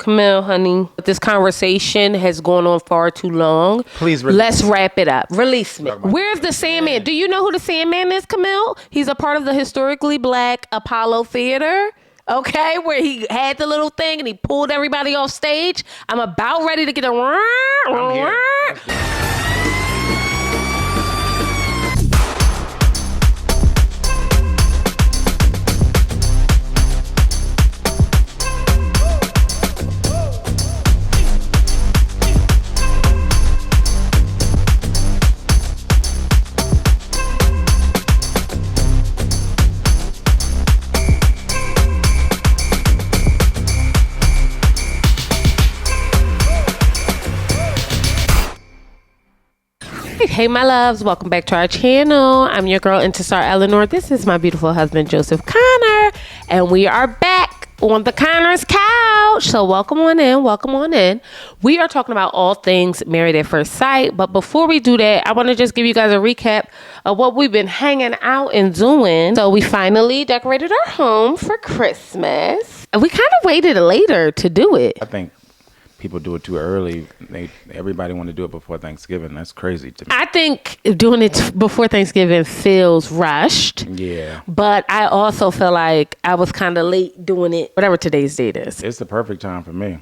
Camille, honey, this conversation has gone on far too long. Please let's wrap it up. Release me. Where's the Sandman? Do you know who the Sandman is, Camille? He's a part of the historically black Apollo Theater. Okay, where he had the little thing and he pulled everybody off stage. I'm about ready to get a... I'm here. Hey, my loves. Welcome back to our channel. I'm your girl, Intisar Eleanor. This is my beautiful husband, Joseph Conner. And we are back on the Conner's couch. So welcome on in. Welcome on in. We are talking about all things Married at First Sight. But before we do that, I want to just give you guys a recap of what we've been hanging out and doing. So we finally decorated our home for Christmas. And we kind of waited later to do it. I think people do it too early. Everybody want to do it before Thanksgiving. That's crazy to me. I think doing it before Thanksgiving feels rushed. Yeah. But I also feel like I was kind of late doing it, whatever today's date is. It's the perfect time for me.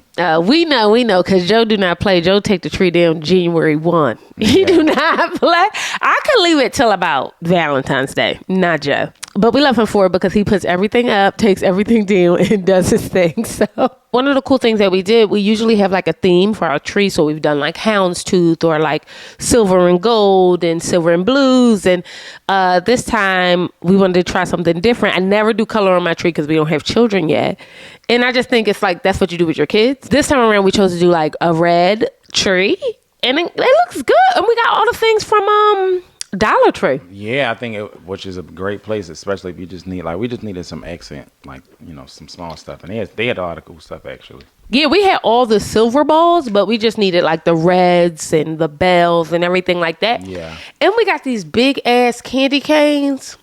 We know, because Joe do not play. Joe take the tree down January 1. Yeah. He do not play. I could leave it till about Valentine's Day. Not Joe. But we love him for it because he puts everything up, takes everything down, and does his thing. So one of the cool things that we did, we usually have like a theme for our tree. So we've done like houndstooth or like silver and gold and silver and blues. And this time we wanted to try something different. I never do color on my tree because we don't have children yet. And I just think it's like, that's what you do with your kids. This time around, we chose to do like a red tree. And it looks good. And we got all the things from Dollar Tree. Yeah, I think which is a great place, especially if you just need, like, we just needed some accent, like, you know, some small stuff. And they had a lot of cool stuff, actually. Yeah, we had all the silver balls, but we just needed like the reds and the bells and everything like that. Yeah. And we got these big ass candy canes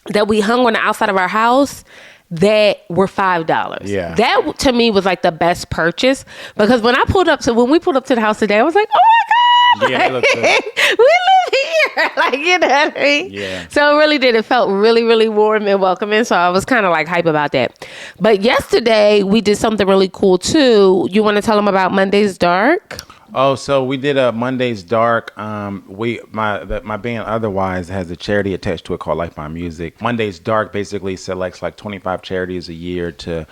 that we hung on the outside of our house that were $5. Yeah. That to me was like the best purchase, because when we pulled up to the house today, I was like, oh my God. Yeah, it looks good. We live here. Like, you know what I mean? Yeah. So it really did. It felt really, really warm and welcoming. So I was kind of like hype about that. But yesterday we did something really cool too. You want to tell them about Monday's Dark? Oh, so we did a Monday's Dark. My band Otherwise has a charity attached to it called Life by Music. Monday's Dark basically selects like 25 charities a year to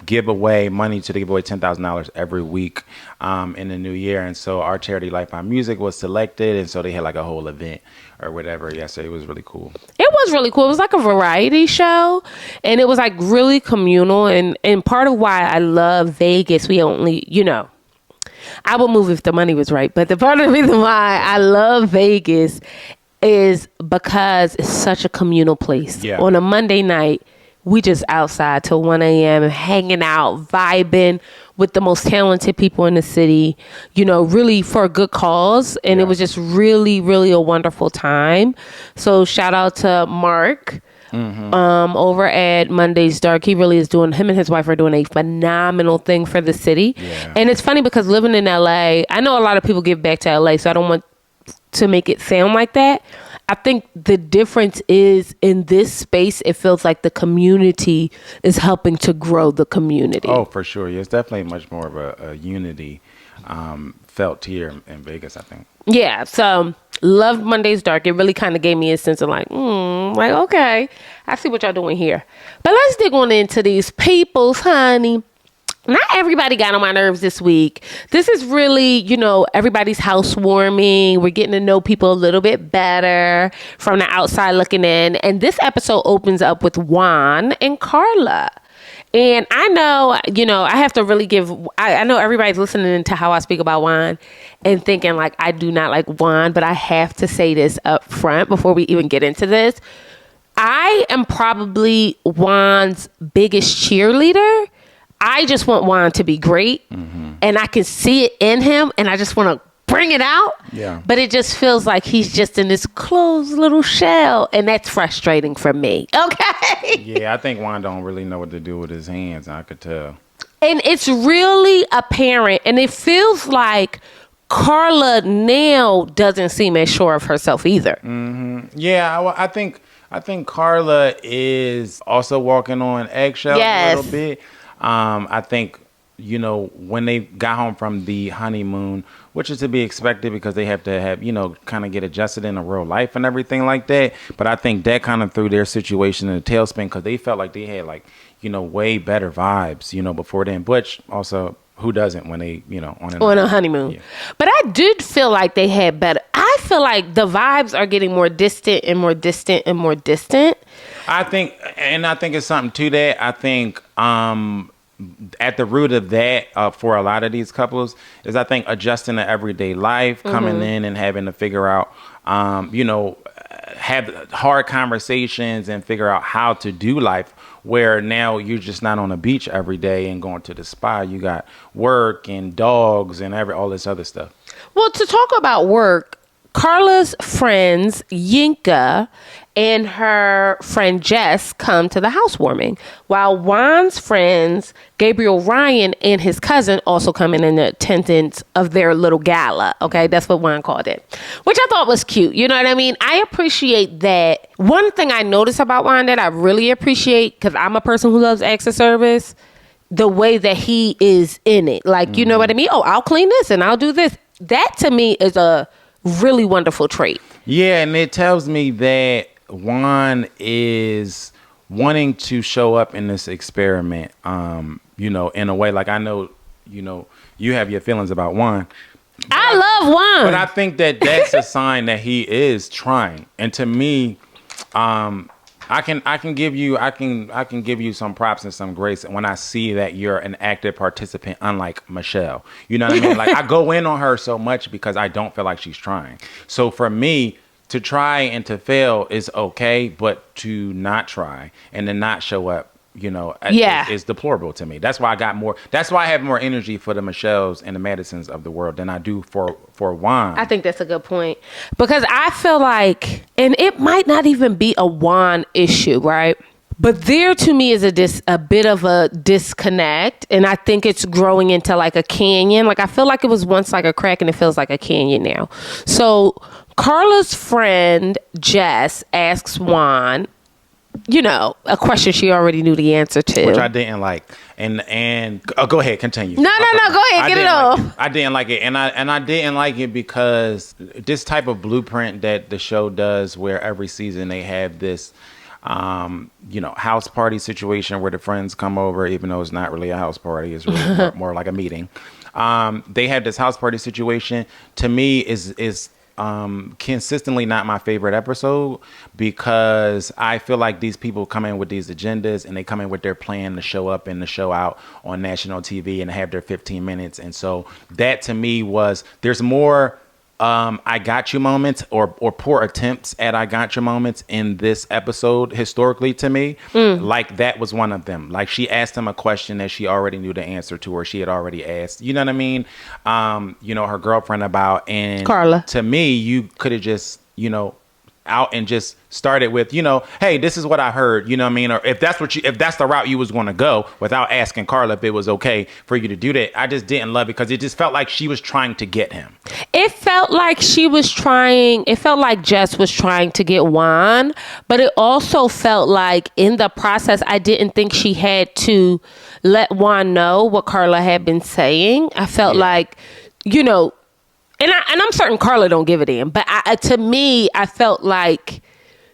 give away money to give away $10,000 every week in the new year. And so our charity Life by Music was selected, and so they had like a whole event or whatever. Yeah, so it was really cool. It was really cool. It was like a variety show, and it was like really communal. And part of why I love Vegas, we only, you know, I would move if the money was right. But the part of the reason why I love Vegas is because it's such a communal place. Yeah. On a Monday night, we just outside till 1 a.m. hanging out, vibing with the most talented people in the city, you know, really for a good cause. And It was just really, really a wonderful time. So shout out to Mark. Mm-hmm. Over at Monday's Dark. He really is him and his wife are doing a phenomenal thing for the city. Yeah. And it's funny because living in LA, I know a lot of people give back to LA, so I don't want to make it sound like that. I think the difference is in this space, it feels like the community is helping to grow the community. Oh, for sure. Yeah, it's definitely much more of a unity felt here in Vegas, I think. Yeah, so loved Monday's Dark. It really kind of gave me a sense of like, okay, I see what y'all doing here. But let's dig on into these peoples, honey. Not everybody got on my nerves this week. This is really, you know, everybody's housewarming. We're getting to know people a little bit better from the outside looking in. And this episode opens up with Juan and Carla. And I know, you know, I have to really I know everybody's listening to how I speak about Juan and thinking like I do not like Juan, but I have to say this up front before we even get into this. I am probably Juan's biggest cheerleader. I just want Juan to be great, and I can see it in him, and I just want to bring it out. Yeah. But it just feels like he's just in this closed little shell, and that's frustrating for me. Okay. Yeah, I think Juan don't really know what to do with his hands. I could tell. And it's really apparent, and it feels like Carla now doesn't seem as sure of herself either. Yeah, I think Carla is also walking on eggshells a little bit. I think, when they got home from the honeymoon, which is to be expected because they have to have, kind of get adjusted into real life and everything like that. But I think that kind of threw their situation in a tailspin because they felt like they had way better vibes, before then. Which also, who doesn't when they, on a honeymoon? Yeah. But I did feel like they had better. I feel like the vibes are getting more distant and more distant and more distant. I think it's something to that. I think at the root of that for a lot of these couples is, I think, adjusting to everyday life, coming in and having to figure out, have hard conversations and figure out how to do life, where now you're just not on the beach every day and going to the spa. You got work and dogs and all this other stuff. Well, to talk about work, Carla's friends, Yinka and her friend Jess, come to the housewarming, while Juan's friends, Gabriel Ryan and his cousin, also come in attendance of their little gala. Okay, that's what Juan called it, which I thought was cute. You know what I mean? I appreciate that. One thing I noticed about Juan that I really appreciate, because I'm a person who loves acts of service, the way that he is in it. Like, you know what I mean? Oh, I'll clean this and I'll do this. That to me is a really wonderful trait. Yeah, and it tells me that Juan is wanting to show up in this experiment, in a way. Like, I know, you have your feelings about Juan. I love Juan. But I think that that's a sign that he is trying. And to me, I can give you some props and some grace when I see that you're an active participant, unlike Michelle. You know what I mean? Like, I go in on her so much because I don't feel like she's trying. So for me, to try and to fail is okay, but to not try and to not show up, is deplorable to me. That's why I have more energy for the Michelles and the Madisons of the world than I do for Juan. I think that's a good point, because I feel like, and it might not even be a Juan issue, right? But there to me is a bit of a disconnect, and I think it's growing into like a canyon. Like, I feel like it was once like a crack and it feels like a canyon now. So Carla's friend Jess asks Juan, a question she already knew the answer to, which I didn't like. And go ahead, continue. No, go ahead, get it off. I didn't like it, and I didn't like it because this type of blueprint that the show does, where every season they have this, house party situation where the friends come over, even though it's not really a house party, it's really more like a meeting. They have this house party situation. To me, is consistently not my favorite episode, because I feel like these people come in with these agendas and they come in with their plan to show up and to show out on national TV and have their 15 minutes. And so that to me there's more I got you moments or poor attempts at I got you moments in this episode historically to me. Like, that was one of them. Like, she asked him a question that she already knew the answer to, or she had already asked, you know what I mean? Her girlfriend about, and Carla. To me, you could have just, out and just started with, hey, this is what I heard, you know what I mean? Or if that's the route you was going to go, without asking Carla if it was okay for you to do that. I just didn't love it because it just felt like she was trying to get him. It felt like Jess was trying to get Juan, but it also felt like in the process, I didn't think she had to let Juan know what Carla had been saying. I felt like, and I'm certain Carla don't give a damn, but to me, I felt like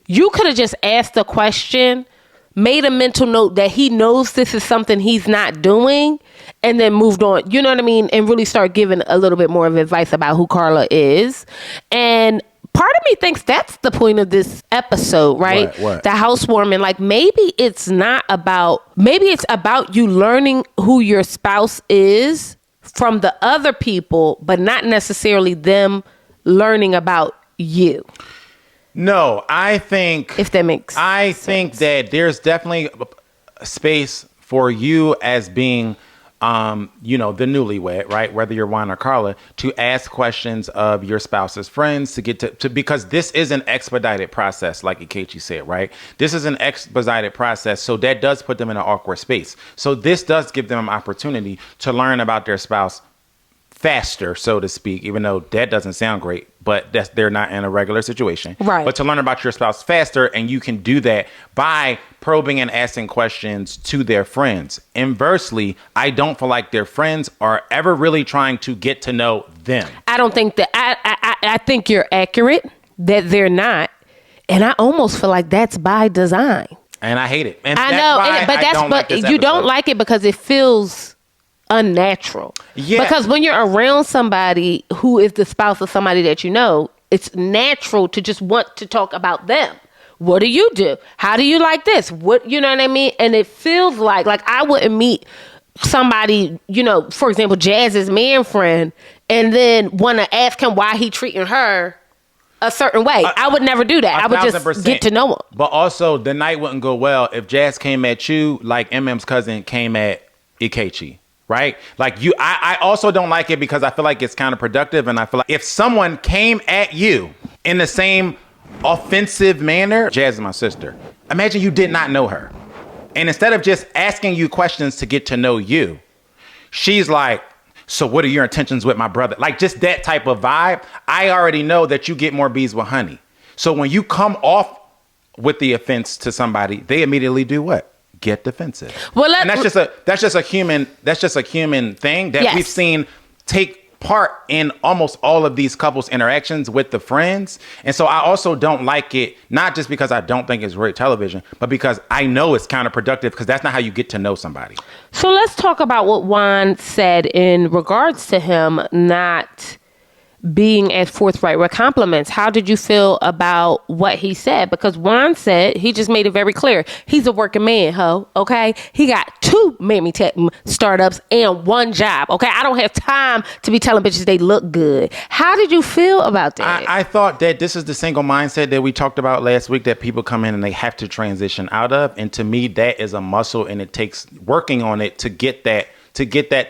you could have just asked the question, made a mental note that he knows this is something he's not doing, and then moved on. You know what I mean? And really start giving a little bit more of advice about who Carla is. And part of me thinks that's the point of this episode, right? What? The housewarming. Like, maybe it's about you learning who your spouse is from the other people, but not necessarily them learning about you. No, I think, if that makes sense. I think that there's definitely a space for you as being the newlywed, right? Whether you're Juan or Carla, to ask questions of your spouse's friends to get to because this is an expedited process, like Ikechi said, right? This is an expedited process, so that does put them in an awkward space. So this does give them an opportunity to learn about their spouse faster, so to speak, even though that doesn't sound great, but they're not in a regular situation. Right. But to learn about your spouse faster, and you can do that by probing and asking questions to their friends. Inversely, I don't feel like their friends are ever really trying to get to know them. I don't think that, I think you're accurate that they're not. And I almost feel like that's by design. And I hate it. And I know, but you don't like it because it feels unnatural. Yeah. Because when you're around somebody who is the spouse of somebody that you know, it's natural to just want to talk about them. What do you do? How do you like this? What, you know what I mean? And it feels like I wouldn't meet somebody, for example, Jazz's man friend, and then want to ask him why he treating her a certain way. I would never do that. I would just get to know him. But also, the night wouldn't go well if Jazz came at you like MM's cousin came at Ikechi. Right? Like I also don't like it because I feel like it's counterproductive. And I feel like if someone came at you in the same offensive manner, Jazz is my sister. Imagine you did not know her. And instead of just asking you questions to get to know you, she's like, so what are your intentions with my brother? Like just that type of vibe. I already know that you get more bees with honey. So when you come off with the offense to somebody, they immediately do what? Get defensive. Well, and that's just a human thing that we've seen take part in almost all of these couples' interactions with the friends. And so I also don't like it, not just because I don't think it's great television, but because I know it's counterproductive because that's not how you get to know somebody. So let's talk about what Juan said in regards to him not being as forthright with compliments. How did you feel about what he said? Because Juan said, he just made it very clear. He's a working man, okay? He got 2 mammy tech startups and 1 job, okay? I don't have time to be telling bitches they look good. How did you feel about that? I thought that this is the single mindset that we talked about last week that people come in and they have to transition out of. And to me, that is a muscle and it takes working on it to get that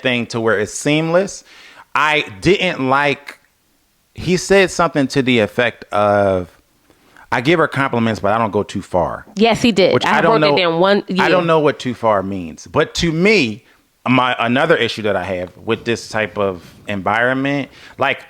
thing to where it's seamless. I didn't like... He said something to the effect of, I give her compliments, but I don't go too far. Yes, he did. Which I don't know. I don't know what too far means. But to me, another issue that I have with this type of environment, like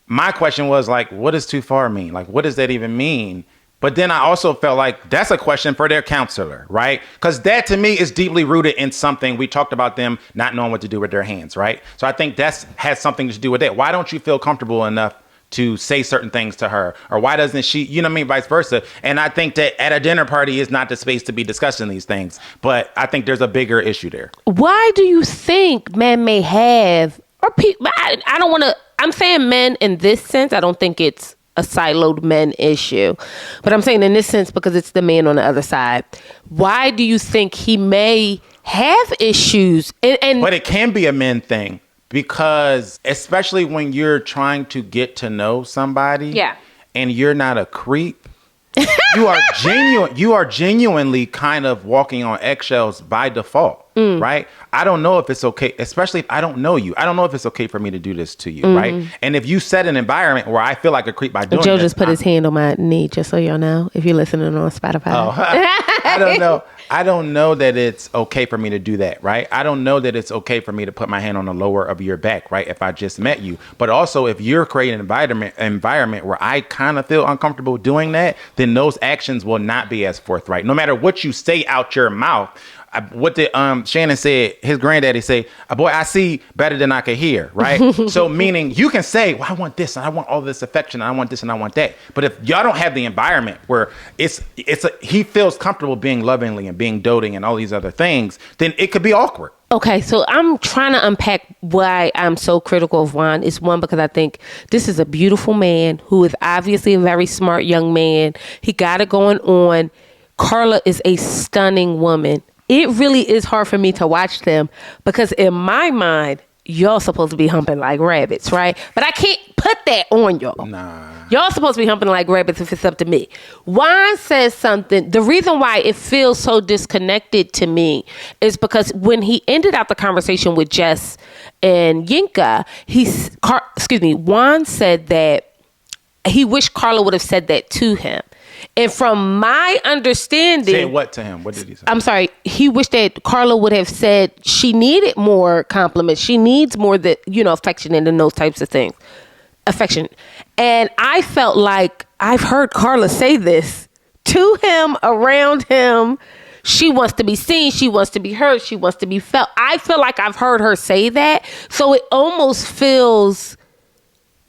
my question was like, what does too far mean? Like, what does that even mean? But then I also felt like that's a question for their counselor, right? Because that to me is deeply rooted in something. We talked about them not knowing what to do with their hands, right? So I think that has something to do with that. Why don't you feel comfortable enough to say certain things to her? Or why doesn't she, you know what I mean, vice versa? And I think that at a dinner party is not the space to be discussing these things. But I think there's a bigger issue there. Why do you think men may have, or people, I don't want to, I'm saying men in this sense, I don't think it's a siloed men issue. But I'm saying in this sense because it's the man on the other side. Why do you think he may have issues? But it can be a men thing because especially when you're trying to get to know somebody and you're not a creep, you are genuinely kind of walking on eggshells by default, right? I don't know if it's okay, especially if I don't know you. I don't know if it's okay for me to do this to you, right? And if you set an environment where I feel like a creep by doing Joe just put his hand on my knee, just so y'all know, if you're listening on Spotify. Oh, I don't know. I don't know that it's okay for me to do that, right? I don't know that it's okay for me to put my hand on the lower of your back, right? If I just met you. But also, if you're creating an environment where I kind of feel uncomfortable doing that, then those actions will not be as forthright. No matter what you say out your mouth. What did Shannon said, his granddaddy say, boy, I see better than I can hear, right? So meaning you can say, well, I want this and I want all this affection and I want this and I want that. But if y'all don't have the environment where he feels comfortable being lovingly and being doting and all these other things, then it could be awkward. Okay, so I'm trying to unpack why I'm so critical of Juan. It's one, because I think this is a beautiful man who is obviously a very smart young man. He got it going on. Carla is a stunning woman. It really is hard for me to watch them because in my mind, y'all supposed to be humping like rabbits, right? But I can't put that on y'all. Nah. Y'all supposed to be humping like rabbits if it's up to me. Juan says something. The reason why it feels so disconnected to me is because when he ended out the conversation with Jess and Yinka, Juan said that he wished Carla would have said that to him. And from my understanding... Say what to him? What did he say? I'm sorry. He wished that Carla would have said she needed more compliments. She needs more affection and those types of things. Affection. And I felt like I've heard Carla say this to him, around him. She wants to be seen. She wants to be heard. She wants to be felt. I feel like I've heard her say that. So it almost feels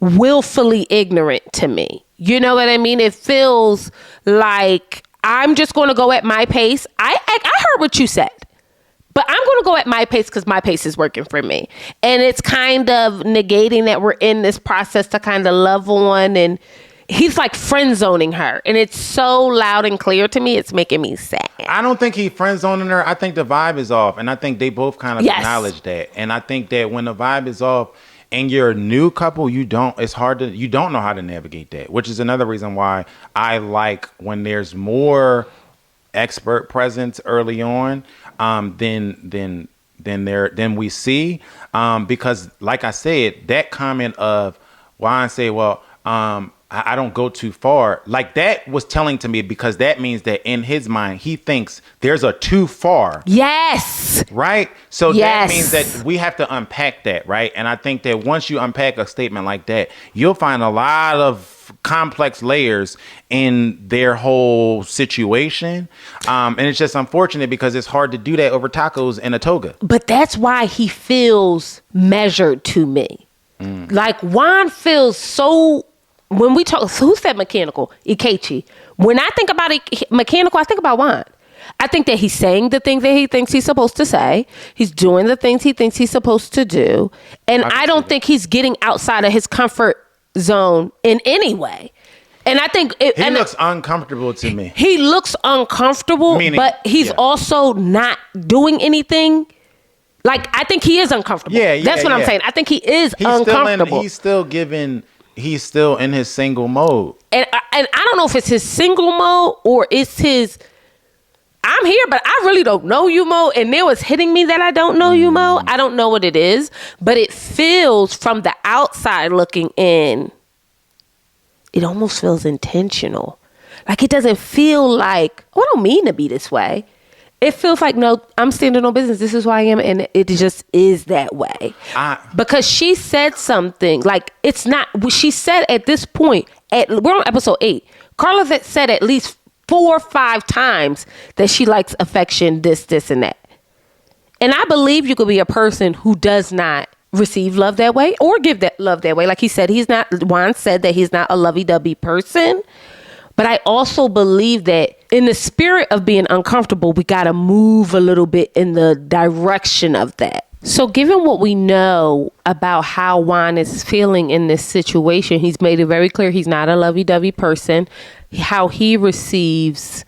willfully ignorant to me. You know what I mean? It feels like I'm just going to go at my pace. I heard what you said, but I'm going to go at my pace because my pace is working for me. And it's kind of negating that we're in this process to kind of love on. And he's like friend zoning her. And it's so loud and clear to me. It's making me sad. I don't think he friend zoning her. I think the vibe is off. And I think they both kind of acknowledge that. And I think that when the vibe is off, and you're a new couple, you don't know how to navigate that, which is another reason why I like when there's more expert presence early on than we see. Because like I said, that comment of why I say, well, I don't go too far. Like that was telling to me because that means that in his mind, he thinks there's a too far. Yes. Right? So that means that we have to unpack that, right? And I think that once you unpack a statement like that, you'll find a lot of complex layers in their whole situation. And it's just unfortunate because it's hard to do that over tacos and a toga. But that's why he feels measured to me. Like Juan feels so... When we talk, who said mechanical? Ikechi. When I think about mechanical, I think about Juan. I think that he's saying the things that he thinks he's supposed to say. He's doing the things he thinks he's supposed to do. And I don't think he's getting outside of his comfort zone in any way. And I think... He looks uncomfortable to me. He looks uncomfortable, but he's also not doing anything. Like, I think he is uncomfortable. That's what I'm saying. I think he is uncomfortable. He's still in his single mode. And I don't know if it's his single mode or it's his I'm here, but I really don't know you mode. And there was hitting me that I don't know you mode. I don't know what it is, but it feels from the outside looking in, it almost feels intentional. Like it doesn't feel like, oh, I don't mean to be this way. It feels like, no, I'm standing on business. This is who I am. And it just is that way. Because she said something like it's not, she said at this point, we're on episode 8. Carla said at least 4 or 5 times that she likes affection, this, and that. And I believe you could be a person who does not receive love that way or give that love that way. Like he said, Juan said that he's not a lovey-dovey person. But I also believe that in the spirit of being uncomfortable, we got to move a little bit in the direction of that. So given what we know about how Juan is feeling in this situation, he's made it very clear he's not a lovey-dovey person. How he receives,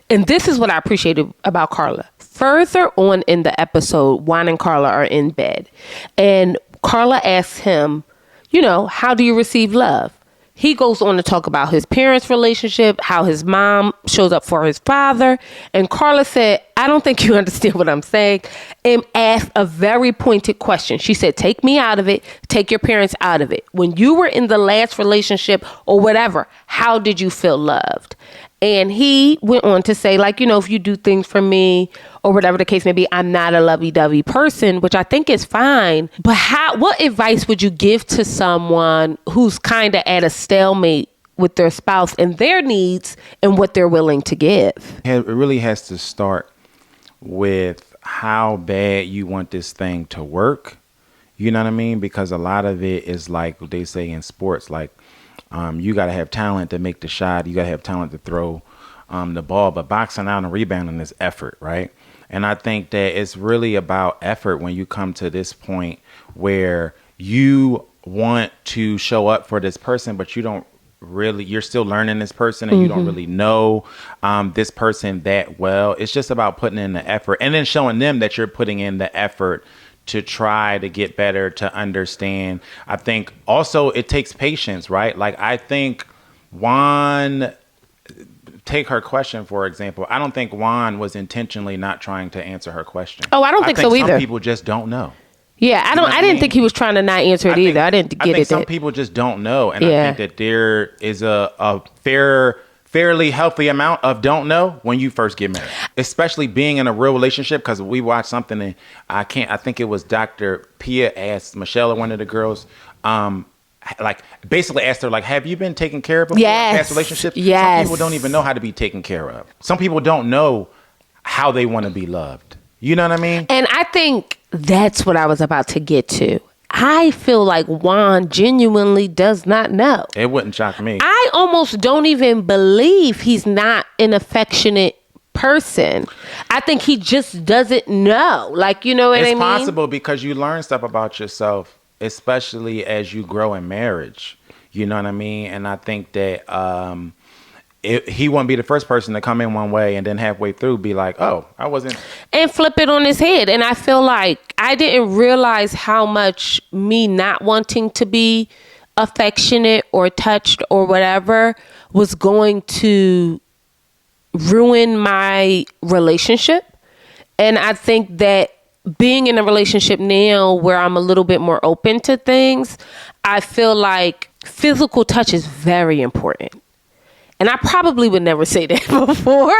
and this is what I appreciated about Carla. Further on in the episode, Juan and Carla are in bed. And Carla asks him, how do you receive love? He goes on to talk about his parents' relationship, how his mom shows up for his father. And Carla said, I don't think you understand what I'm saying, and asked a very pointed question. She said, take me out of it. Take your parents out of it. When you were in the last relationship or whatever, how did you feel loved? And he went on to say, if you do things for me or whatever the case may be, I'm not a lovey-dovey person, which I think is fine. But what advice would you give to someone who's kind of at a stalemate with their spouse and their needs and what they're willing to give? It really has to start with how bad you want this thing to work. You know what I mean? Because a lot of it is like they say in sports, you got to have talent to make the shot. You got to have talent to throw the ball. But boxing out and rebounding is effort, right? And I think that it's really about effort when you come to this point where you want to show up for this person, but you're still learning this person and you don't really know this person that well. It's just about putting in the effort and then showing them that you're putting in the effort to try to get better, to understand. I think also it takes patience, right? Like, I think Juan, take her question, for example. I don't think Juan was intentionally not trying to answer her question. Oh, I don't think so either. Some people just don't know. Yeah, I didn't think he was trying to not answer it either. I didn't get it. Some people just don't know. And I think that there is a fairly healthy amount of don't know when you first get married, especially being in a real relationship. Because we watched something and I think it was Dr. Pia asked Michelle or one of the girls, like basically asked her, like, have you been taken care of before in past relationships? Yes. Some people don't even know how to be taken care of. Some people don't know how they want to be loved. You know what I mean? And I think that's what I was about to get to. I feel like Juan genuinely does not know. It wouldn't shock me. I almost don't even believe he's not an affectionate person. I think he just doesn't know. Like, you know what I mean? It's possible because you learn stuff about yourself, especially as you grow in marriage. You know what I mean? And I think that he wouldn't be the first person to come in one way and then halfway through be like, oh, I wasn't. And flip it on his head. And I feel like I didn't realize how much me not wanting to be affectionate or touched or whatever was going to ruin my relationship. And I think that being in a relationship now where I'm a little bit more open to things, I feel like physical touch is very important. And I probably would never say that before.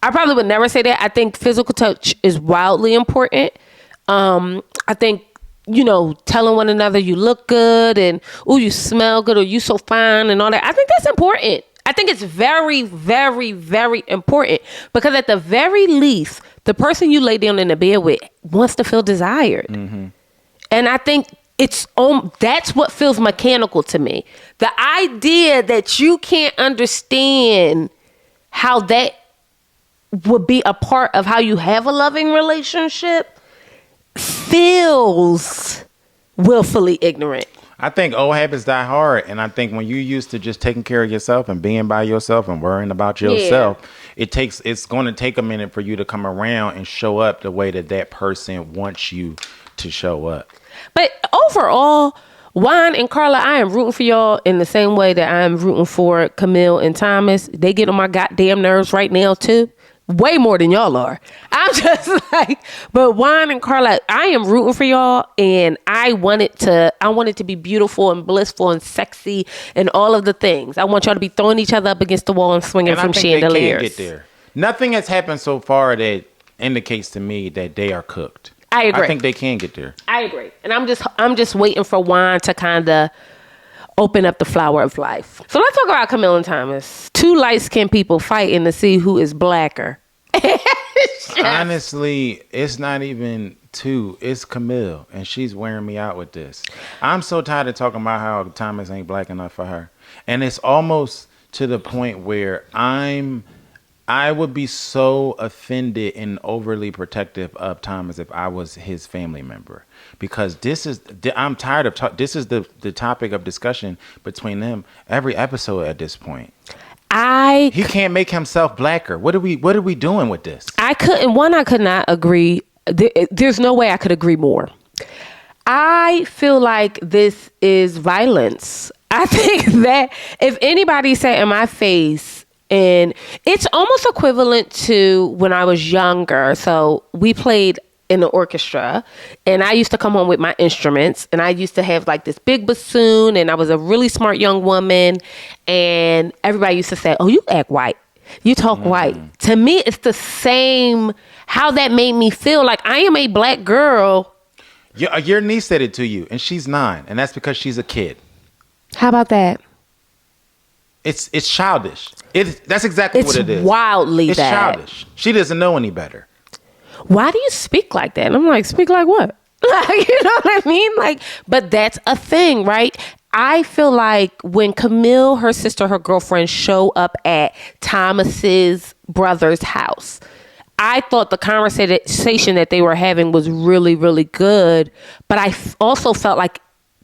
I probably would never say that. I think physical touch is wildly important. I think, you know, telling one another you look good and, oh, you smell good or you so fine and all that. I think that's important. I think it's very, very, very important because at the very least, the person you lay down in the bed with wants to feel desired. Mm-hmm. And I think that's what feels mechanical to me. The idea that you can't understand how that would be a part of how you have a loving relationship feels willfully ignorant. I think old habits die hard. And I think when you're used to just taking care of yourself and being by yourself and worrying about yourself, it's going to take a minute for you to come around and show up the way that person wants you to show up. But overall, Juan and Carla, I am rooting for y'all in the same way that I am rooting for Camille and Thomas. They get on my goddamn nerves right now, too. Way more than y'all are. I'm just like, but Juan and Carla, I am rooting for y'all, and I want it to be beautiful and blissful and sexy and all of the things. I want y'all to be throwing each other up against the wall and swinging from chandeliers. They can get there. Nothing has happened so far that indicates to me that they are cooked. I agree. I think they can get there. I agree. And I'm just waiting for Juan to kind of open up the flower of life. So let's talk about Camille and Thomas. Two light-skinned people fighting to see who is blacker. Honestly, it's not even two. It's Camille, and she's wearing me out with this. I'm so tired of talking about how Thomas ain't black enough for her. And it's almost to the point where I would be so offended and overly protective of Thomas if I was his family member, because I'm tired of this is the topic of discussion between them every episode at this point. He can't make himself blacker. What are we doing with this? I could not agree. There's no way I could agree more. I feel like this is violence. I think that if anybody sat in my face, and it's almost equivalent to when I was younger. So we played in the orchestra, and I used to come home with my instruments, and I used to have like this big bassoon, and I was a really smart young woman, and everybody used to say, oh, you act white. You talk white. To me, it's the same, how that made me feel. Like, I am a black girl. Your niece said it to you, and she's 9, and that's because she's a kid. How about that? It's childish. That's exactly what it is. It's wildly It's childish. She doesn't know any better. Why do you speak like that? And I'm like, speak like what? Like, you know what I mean? Like, but that's a thing, right? I feel like when Camille, her sister, her girlfriend show up at Thomas's brother's house, I thought the conversation that they were having was really, really good. But I also felt like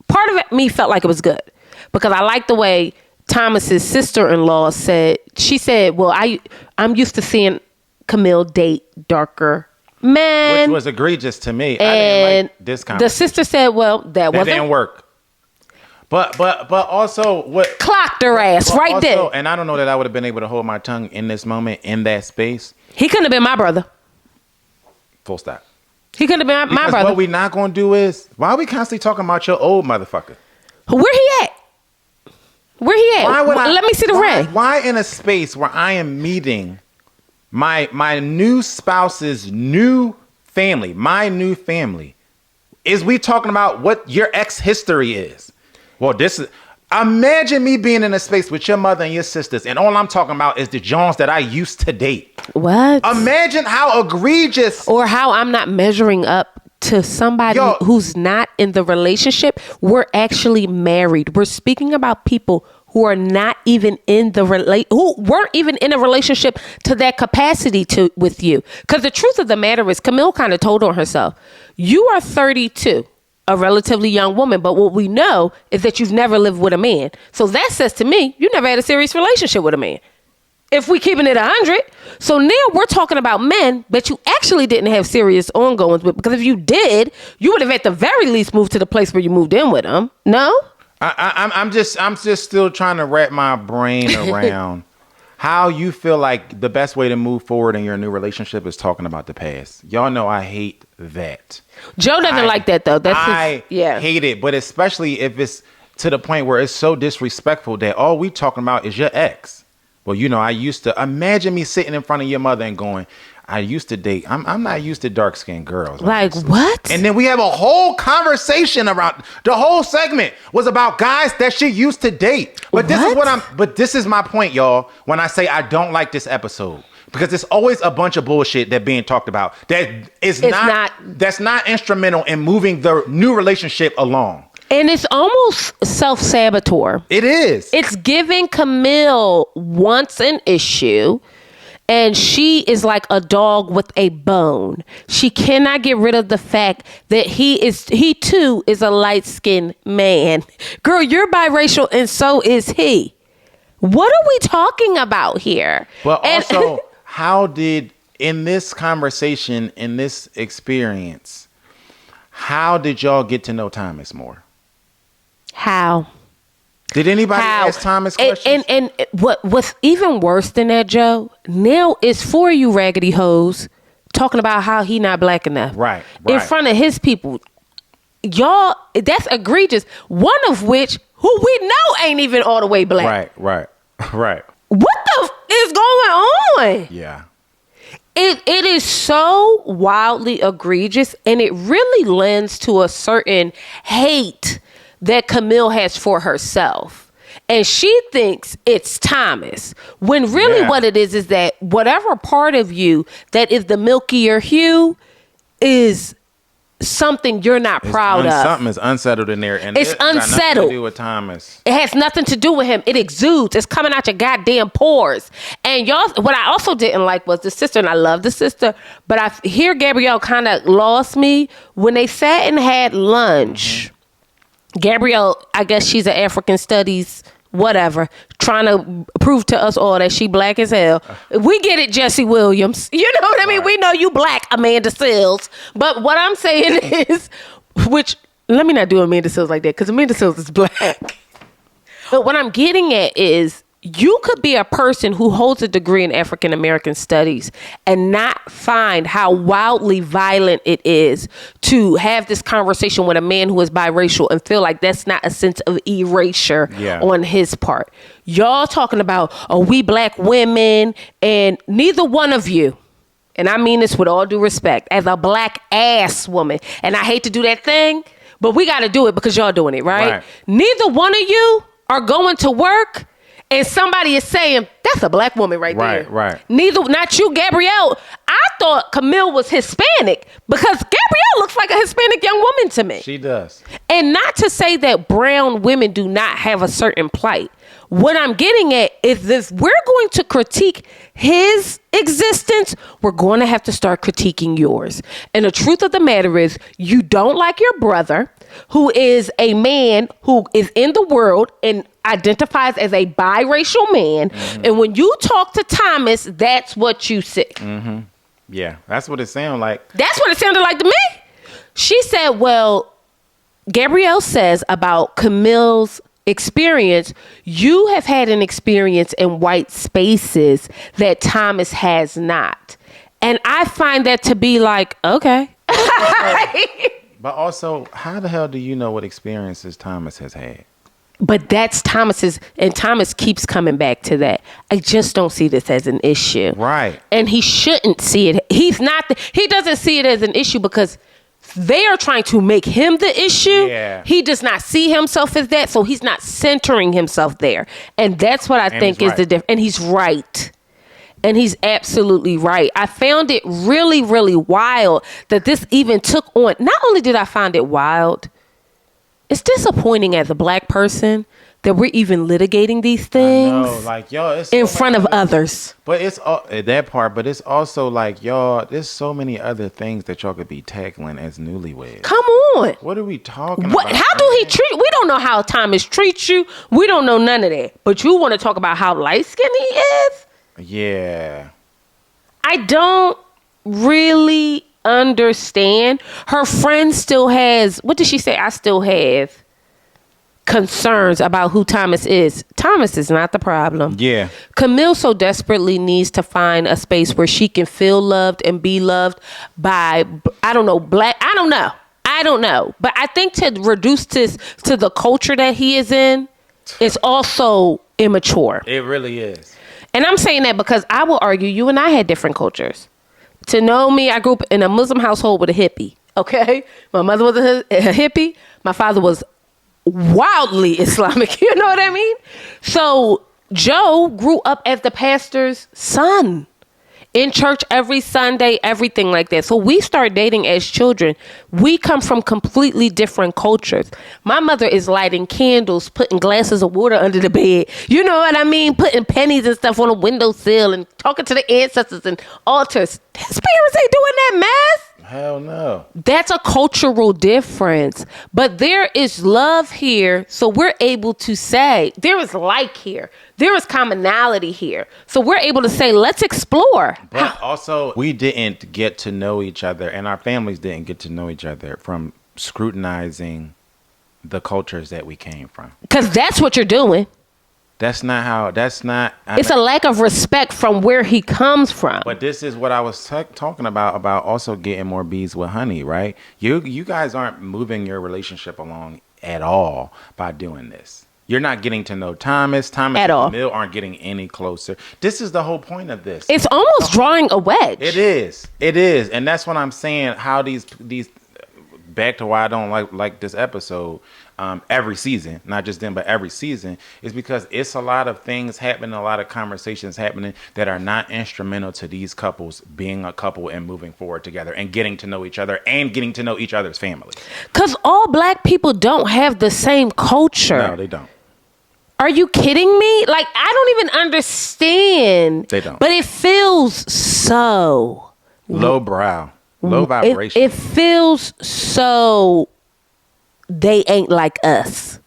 part of me felt like it was good because I liked the way Thomas's sister-in-law said, well, I'm used to seeing Camille date darker Man. Which was egregious to me. I And didn't like this conversation. the sister said, well, that wasn't. didn't work. But also what Clocked her ass but right also, there. and I don't know that I would have been able to hold my tongue in this moment, in that space. He couldn't have been my brother. Full stop. He couldn't have been my Because brother. what we not going to do is, why are we constantly talking about your old motherfucker? Where he at? Where he at? Let me see the ring. Why in a space where I am meeting my new spouse's new family, my new family, is we talking about what your ex history is? Well, this is... Imagine me being in a space with your mother and your sisters, and all I'm talking about is the Jones that I used to date. What? Imagine how egregious. Or how I'm not measuring up to somebody who's not in the relationship. We're actually married. We're speaking about people who are not even in the who weren't even in a relationship to that capacity with you. Because the truth of the matter is, Camille kind of told on herself. You are 32. A relatively young woman, but what we know is that you've never lived with a man. So that says to me, you never had a serious relationship with a man. If we keeping it 100. So now we're talking about men that you actually didn't have serious ongoings with, because if you did, you would have at the very least moved to the place where you moved in with them. No? I'm just still trying to wrap my brain around how you feel like the best way to move forward in your new relationship is talking about the past. Y'all know I hate that. Joe doesn't like that though. I hate it, but especially if it's to the point where it's so disrespectful that all we talking about is your ex. Well, you know, I used to imagine me sitting in front of your mother and going, I used to date. I'm not used to dark skinned girls. Like what? And then we have a whole conversation around the whole segment was about guys that she used to date. But this is my point, y'all, when I say I don't like this episode. Because it's always a bunch of bullshit that being talked about that's not instrumental in moving the new relationship along. And it's almost self-saboteur. It is. It's giving Camille wants an issue, and she is like a dog with a bone. She cannot get rid of the fact that he too is a light-skinned man. Girl, you're biracial and so is he. What are we talking about here? But also, how did, in this conversation, in this experience, how did y'all get to know Thomas more? How? Did anybody ask Thomas questions? And what's even worse than that, Joe, now is for you raggedy hoes talking about how he not black enough. Right. In front of his people. Y'all, that's egregious. One of which, who we know ain't even all the way black. Right. What the is going on? Yeah. It is so wildly egregious, and it really lends to a certain hate that Camille has for herself. And she thinks it's Thomas, when really what it is that whatever part of you that is the milkier hue is something you're not proud of. Something is unsettled in there. And it's unsettled. Got nothing to do with Thomas. It has nothing to do with him. It exudes. It's coming out your goddamn pores. And y'all, what I also didn't like was the sister, and I love the sister, but I hear Gabrielle kind of lost me when they sat and had lunch. Mm-hmm. Gabrielle, I guess she's an African studies, whatever, trying to prove to us all that she black as hell. We get it, Jesse Williams. You know what I mean? We know you black, Amanda Seales. But what I'm saying is, which, let me not do Amanda Seales like that, because Amanda Seales is black. But what I'm getting at is, you could be a person who holds a degree in African American studies and not find how wildly violent it is to have this conversation with a man who is biracial and feel like that's not a sense of erasure on his part. Y'all talking about, we black women, and neither one of you, and I mean this with all due respect, as a black ass woman, and I hate to do that thing, but we got to do it because y'all doing it, right? Neither one of you are going to work and somebody is saying, that's a black woman right there. Right. Not you, Gabrielle. I thought Camille was Hispanic because Gabrielle looks like a Hispanic young woman to me. She does. And not to say that brown women do not have a certain plight. What I'm getting at is if we're going to critique his existence, we're going to have to start critiquing yours. And the truth of the matter is, you don't like your brother, who is a man who is in the world and identifies as a biracial man. Mm-hmm. And when you talk to Thomas, that's what you see. Mm-hmm. Yeah, that's what it sounded like. That's what it sounded like to me. She said, well, Gabrielle says about Camille's experience, you have had an experience in white spaces that Thomas has not. And I find that to be like, okay. But also, how the hell do you know what experiences Thomas has had? But that's Thomas's, and Thomas keeps coming back to that. I just don't see this as an issue. Right. And he shouldn't see it. He doesn't see it as an issue because they are trying to make him the issue. Yeah. He does not see himself as that, so he's not centering himself there. And that's what I think is the difference. And he's right. And he's absolutely right. I found it really, really wild that this even took on. Not only did I find it wild, it's disappointing as a black person that we're even litigating these things. I know, like, y'all, it's in front of others. But it's that part. But it's also like, y'all, there's so many other things that y'all could be tackling as newlyweds. Come on. What are we talking about? How do he treat? We don't know how Thomas treats you. We don't know none of that. But you want to talk about how light skinned he is? Yeah. I don't really understand. Her friend still has, what did she say? I still have concerns about who Thomas is. Thomas is not the problem. Yeah. Camille so desperately needs to find a space where she can feel loved and be loved by, I don't know. But I think to reduce this to the culture that he is in is also immature. It really is. And I'm saying that because I will argue you and I had different cultures. To know me, I grew up in a Muslim household with a hippie. Okay? My mother was a hippie. My father was wildly Islamic. You know what I mean? So Joe grew up as the pastor's son. In church every Sunday, everything like that. So we start dating as children. We come from completely different cultures. My mother is lighting candles, putting glasses of water under the bed. You know what I mean? Putting pennies and stuff on a windowsill and talking to the ancestors and altars. His parents ain't doing that mess. Hell no. That's a cultural difference. But there is love here. So we're able to say there is like here. There is commonality here. So we're able to say, let's explore. But also, we didn't get to know each other, and our families didn't get to know each other from scrutinizing the cultures that we came from. Because that's what you're doing. It's a lack of respect from where he comes from. But this is what I was talking about also getting more bees with honey, right? You guys aren't moving your relationship along at all by doing this. You're not getting to know Thomas. Thomas and Camille aren't getting any closer. This is the whole point of this. It's almost drawing a wedge. It is. And that's what I'm saying, how these back to why I don't like this episode every season, not just then, but every season, is because it's a lot of things happening, a lot of conversations happening that are not instrumental to these couples being a couple and moving forward together and getting to know each other and getting to know each other's family. Because all black people don't have the same culture. No, they don't. Are you kidding me? Like, I don't even understand. They don't. But it feels so low brow, low vibration. It feels so they ain't like us.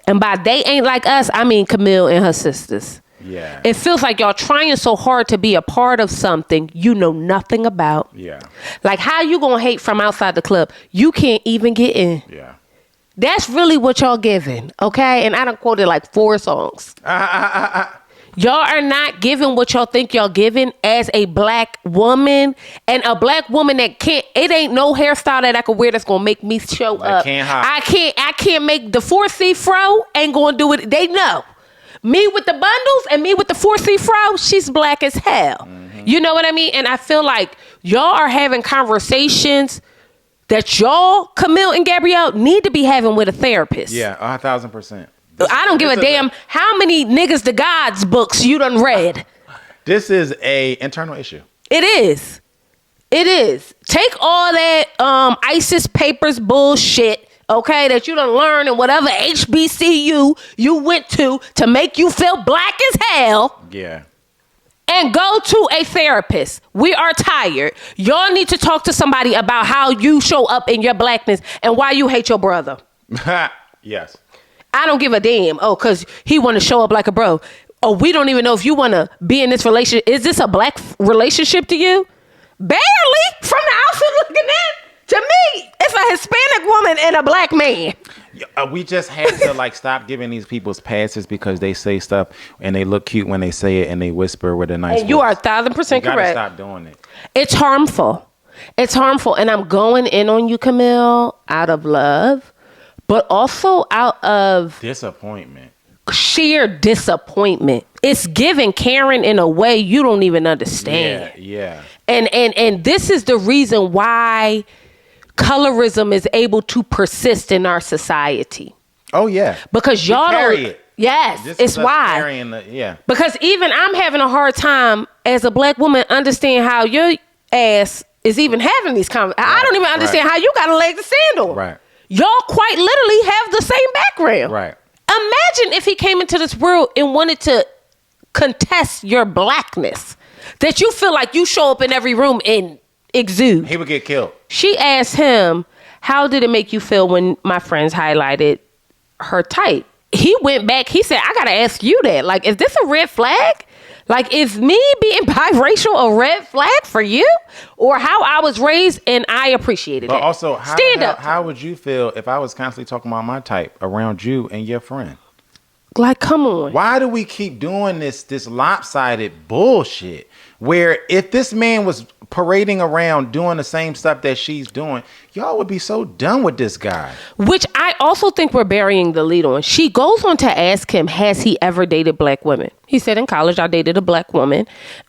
And by they ain't like us, I mean Camille and her sisters. Yeah. It feels like y'all trying so hard to be a part of something you know nothing about. Yeah. Like, how you gonna hate from outside the club? You can't even get in. Yeah. That's really what y'all giving, okay? And I done quoted like 4 songs. Y'all are not giving what y'all think y'all giving as a black woman, and a black woman that can't. It ain't no hairstyle that I could wear that's gonna make me show up. I can't make the 4C fro. Ain't gonna do it. They know me with the bundles and me with the 4C fro. She's black as hell. Mm-hmm. You know what I mean? And I feel like y'all are having conversations that y'all, Camille and Gabrielle, need to be having with a therapist. Yeah, 1,000%. I don't give a damn how many niggas the gods books you done read. This is a internal issue. It is. Take all that ISIS papers bullshit, okay, that you done learn in whatever HBCU you went to make you feel black as hell. Yeah. And go to a therapist. We are tired. Y'all need to talk to somebody about how you show up in your blackness and why you hate your brother. Yes. I don't give a damn. Oh, because he want to show up like a bro. Oh, we don't even know if you want to be in this relationship. Is this a black relationship to you? Barely from the outside looking in. To me, it's a Hispanic woman and a black man. We just had to like stop giving these people's passes because they say stuff and they look cute when they say it and they whisper with a nice And you voice. are 1,000% correct. Gotta stop doing it. It's harmful. It's harmful. And I'm going in on you, Camille, out of love, but also out of disappointment. Sheer disappointment. It's giving Karen in a way you don't even understand. Yeah. And this is the reason why colorism is able to persist in our society. Oh yeah. Because y'all carry don't. It. Yes, This it's is us why. carrying the, yeah. Because even I'm having a hard time as a black woman understand how your ass is even having these conversations. I don't even understand how you got a leg to stand on. Right. Y'all quite literally have the same background. Right. Imagine if he came into this world and wanted to contest your blackness. That you feel like you show up in every room and exude. He would get killed. She asked him, how did it make you feel when my friends highlighted her type? He went back. He said, I got to ask you that. Like, is this a red flag? Like, is me being biracial a red flag for you? Or how I was raised and I appreciated it? But also, up. How would you feel if I was constantly talking about my type around you and your friend? Like, come on. Why do we keep doing this lopsided bullshit? Where if this man was parading around doing the same stuff that she's doing, y'all would be so done with this guy. Which I also think we're burying the lead on. She goes on to ask him, has he ever dated black women? He said, in college, I dated a black woman.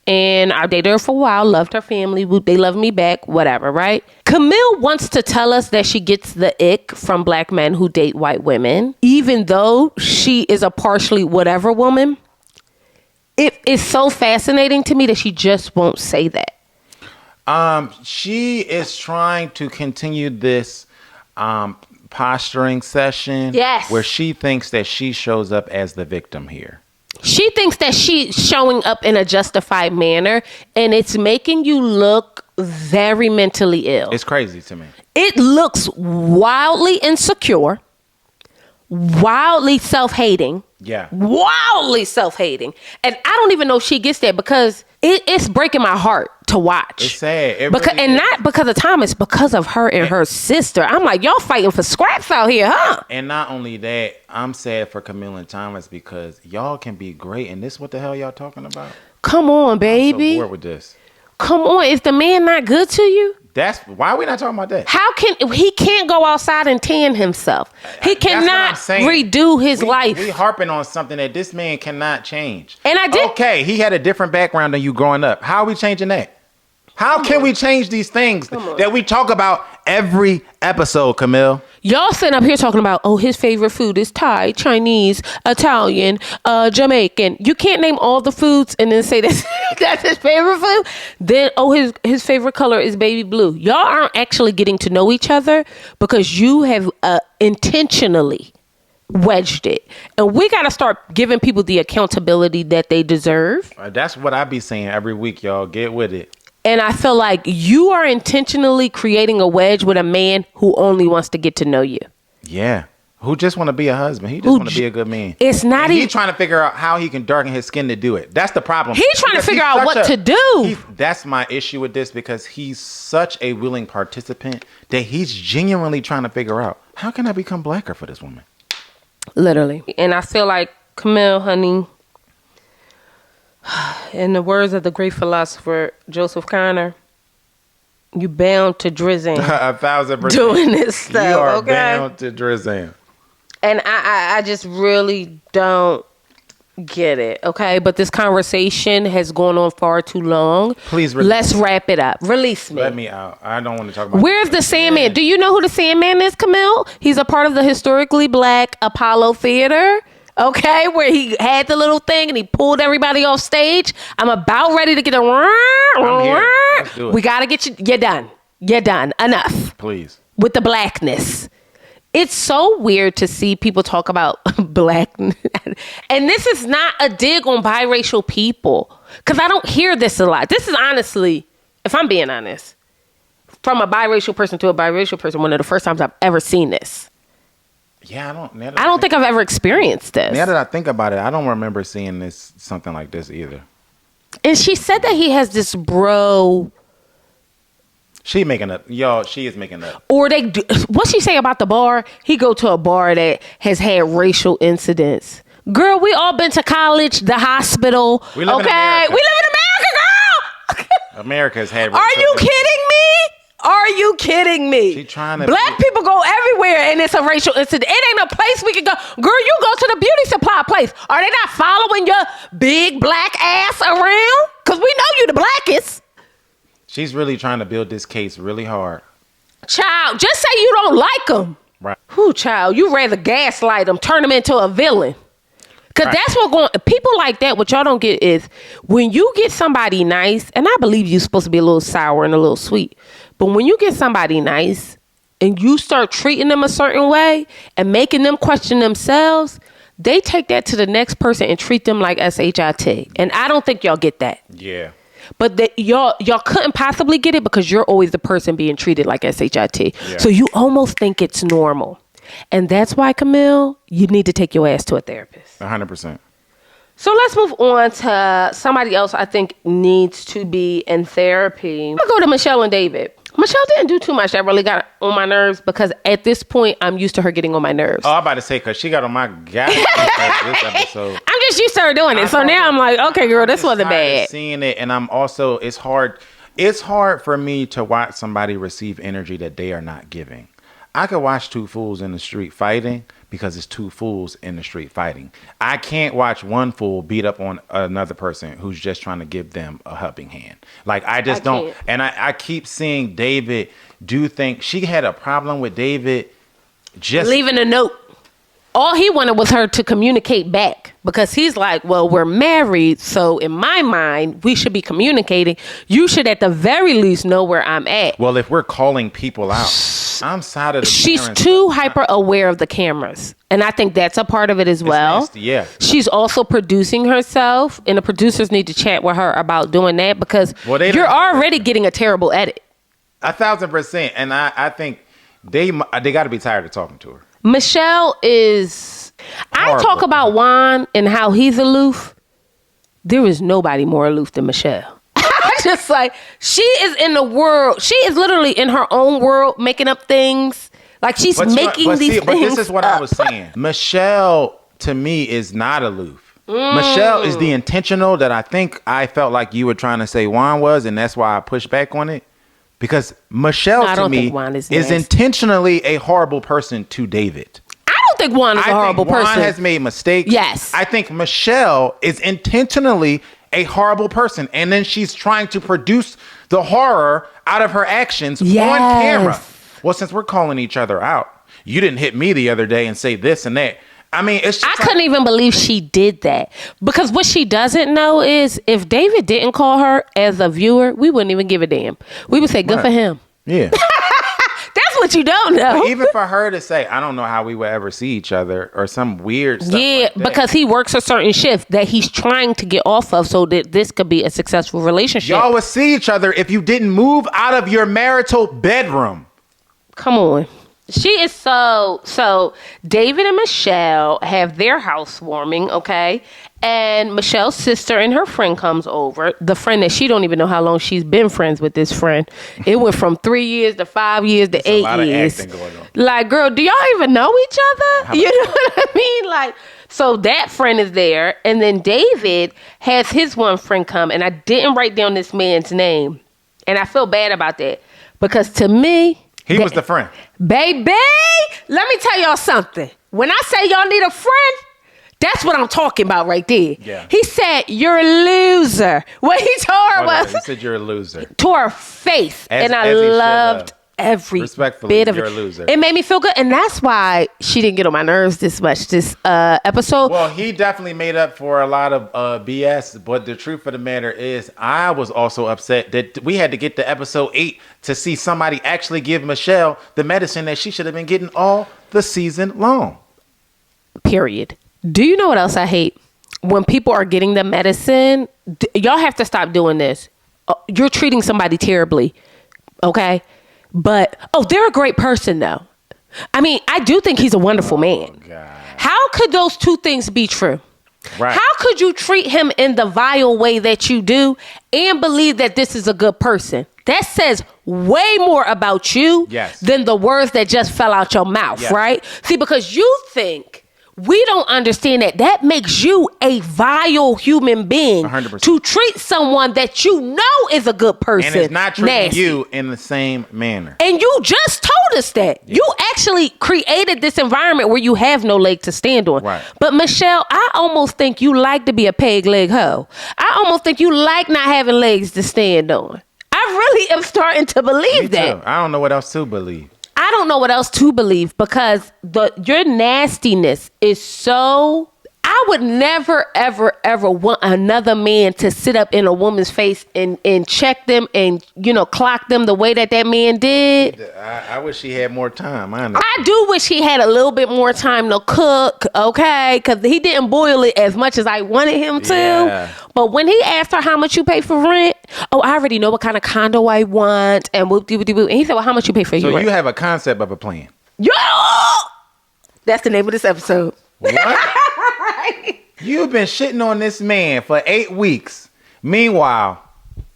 And I dated her for a while, loved her family. They loved me back, whatever, right? Camille wants to tell us that she gets the ick from black men who date white women, even though she is a partially whatever woman. It is so fascinating to me that she just won't say that. She is trying to continue this posturing session. Yes. Where she thinks that she shows up as the victim here. She thinks that she's showing up in a justified manner, and it's making you look very mentally ill. It's crazy to me. It looks wildly insecure, wildly self-hating. Yeah. Wildly self-hating. And I don't even know if she gets that because it's breaking my heart to watch. It's sad. It because, really and is. not because of Thomas, because of her and her sister. I'm like, y'all fighting for scraps out here, huh? And not only that, I'm sad for Camille and Thomas because y'all can be great. And this what the hell y'all talking about? Come on, baby. I'm so bored with this. Come on. Is the man not good to you? That's why are we not talking about that? How can he can't go outside and tan himself? He cannot redo his life. We harping on something that this man cannot change. And I did. Okay, he had a different background than you growing up. How are we changing that? How can we change these things that we talk about every episode, Camille? Y'all sitting up here talking about, oh, his favorite food is Thai, Chinese, Italian, Jamaican. You can't name all the foods and then say that's his favorite food. Then, oh, his favorite color is baby blue. Y'all aren't actually getting to know each other because you have intentionally wedged it. And we got to start giving people the accountability that they deserve. That's what I be saying every week, y'all. Get with it. And I feel like you are intentionally creating a wedge with a man who only wants to get to know you. Yeah. Who just want to be a husband. He just want to be a good man. It's not even. He's trying to figure out how he can darken his skin to do it. That's the problem. He's trying to figure out what to do. That's my issue with this because he's such a willing participant that he's genuinely trying to figure out, how can I become blacker for this woman? Literally. And I feel like, Camille, honey, in the words of the great philosopher Joseph Conner, you bound to Drizzy 1,000% doing this stuff. You are okay? bound to Drizzy. And I just really don't get it. Okay, but this conversation has gone on far too long. Please, let's wrap it up. Release me. Let me out. I don't want to talk about. Where's the Sandman? Do you know who the Sandman is, Camille? He's a part of the historically black Apollo Theater. Okay, where he had the little thing and he pulled everybody off stage. I'm about ready to get a. I'm here. Let's do it. We gotta get you. You're done. You're done. Enough. Please. With the blackness. It's so weird to see people talk about blackness. And this is not a dig on biracial people. Because I don't hear this a lot. This is honestly, if I'm being honest, from a biracial person to a biracial person, one of the first times I've ever seen this. Yeah, I don't think I've ever experienced this. Now that I think about it, I don't remember seeing something like this either. And she said that he has this bro She is making up. Or what she say about the bar? He go to a bar that has had racial incidents. Girl, we all been to college, the hospital. We live in America. We live in America, girl. America has had. Are you kidding me? Are you kidding me? She trying to. Black people go everywhere, and it's a racial incident. It ain't a place we can go. Girl, you go to the beauty supply place. Are they not following your big black ass around? Because we know you the blackest. She's really trying to build this case really hard. Child, just say you don't like them. Right. Who, child? You rather gaslight them, turn them into a villain. Because that's what people like that, what y'all don't get is when you get somebody nice, and I believe you're supposed to be a little sour and a little sweet, but when you get somebody nice and you start treating them a certain way and making them question themselves, they take that to the next person and treat them like SHIT. And I don't think y'all get that. Yeah. But y'all couldn't possibly get it because you're always the person being treated like SHIT. Yeah. So you almost think it's normal. And that's why, Camille, you need to take your ass to a therapist. 100%. So let's move on to somebody else I think needs to be in therapy. I'll go to Michelle and David. Michelle didn't do too much that really got on my nerves because at this point, I'm used to her getting on my nerves. Oh, I'm about to say, because she got on my gas this episode. I'm just used to her doing it. So now I'm like, okay, girl, this wasn't bad. Seeing it, and I'm also, it's hard for me to watch somebody receive energy that they are not giving. I could watch two fools in the street fighting because it's two fools in the street fighting. I can't watch one fool beat up on another person who's just trying to give them a helping hand. Like, I don't. Can't. And I keep seeing David do think she had a problem with David just leaving a note. All he wanted was her to communicate back because he's like, well, we're married. So in my mind, we should be communicating. You should at the very least know where I'm at. Well, if we're calling people out, I'm side of the She's too hyper aware of the cameras. And I think that's a part of it as well. Nasty, yeah. She's also producing herself. And the producers need to chat with her about doing that because you're already getting a terrible edit. 1,000%. And I think they got to be tired of talking to her. Michelle is... I talk about Juan and how he's aloof. There is nobody more aloof than Michelle. Just like, she is in the world. She is literally in her own world, making up things. Like, she's making these things. But this is what I was saying. Michelle, to me, is not aloof. Michelle is the intentional that I felt like you were trying to say Juan was, and that's why I pushed back on it. Because Michelle, to me, is intentionally a horrible person to David. I don't think Juan is a horrible person. Juan has made mistakes. Yes. I think Michelle is intentionally a horrible person. And then she's trying to produce the horror out of her actions on camera. Well, since we're calling each other out, you didn't hit me the other day and say this and that. I mean, it's just I couldn't even believe she did that. Because what she doesn't know is if David didn't call her as a viewer, we wouldn't even give a damn. We would say, good for him. Yeah. That's what you don't know. But even for her to say, I don't know how we would ever see each other or some weird stuff. Yeah, like that. Because he works a certain shift that he's trying to get off of so that this could be a successful relationship. Y'all would see each other if you didn't move out of your marital bedroom. Come on. She is so David and Michelle have their housewarming, okay? And Michelle's sister and her friend comes over. The friend that she don't even know how long she's been friends with this friend. It went from 3 years to 5 years to 8 years. A lot of acting going on. Like, girl, do y'all even know each other? You know what I mean? Like, so that friend is there. And then David has his one friend come. And I didn't write down this man's name. And I feel bad about that. Because to me... He was the friend. Baby, let me tell y'all something. When I say y'all need a friend, that's what I'm talking about right there. Yeah. He said, you're a loser. What he told her was... He said, you're a loser. To her face. And I loved every bit of it. You're a loser. It made me feel good. And that's why she didn't get on my nerves this much this episode. Well, he definitely made up for a lot of BS. But the truth of the matter is, I was also upset that we had to get to episode 8 to see somebody actually give Michelle the medicine that she should have been getting all the season long. Period. Do you know what else I hate? When people are getting the medicine, y'all have to stop doing this. You're treating somebody terribly. Okay? But, they're a great person, though. I mean, I do think he's a wonderful man. God. How could those two things be true? Right. How could you treat him in the vile way that you do and believe that this is a good person? That says way more about you than the words that just fell out your mouth, right? See, because you think we don't understand that makes you a vile human being 100%. To treat someone that you know is a good person. And it's not treating nasty. you in the same manner. And you just told us that. Yeah. You actually created this environment where you have no leg to stand on. Right. But Michelle, I almost think you like to be a peg leg hoe. I almost think you like not having legs to stand on. I really am starting to believe that. I don't know what else to believe. I don't know what else to believe because your nastiness is so... I would never, ever, ever want another man to sit up in a woman's face and check them and, clock them the way that man did. I wish he had more time, honestly. I do wish he had a little bit more time to cook, okay? Because he didn't boil it as much as I wanted him to. Yeah. But when he asked her how much you pay for rent, I already know what kind of condo I want, and whoop-de-whoop-de-whoop. And he said, well, how much you pay for your rent? So you have a concept of a plan. Yo! That's the name of this episode. What? You've been shitting on this man for 8 weeks. Meanwhile,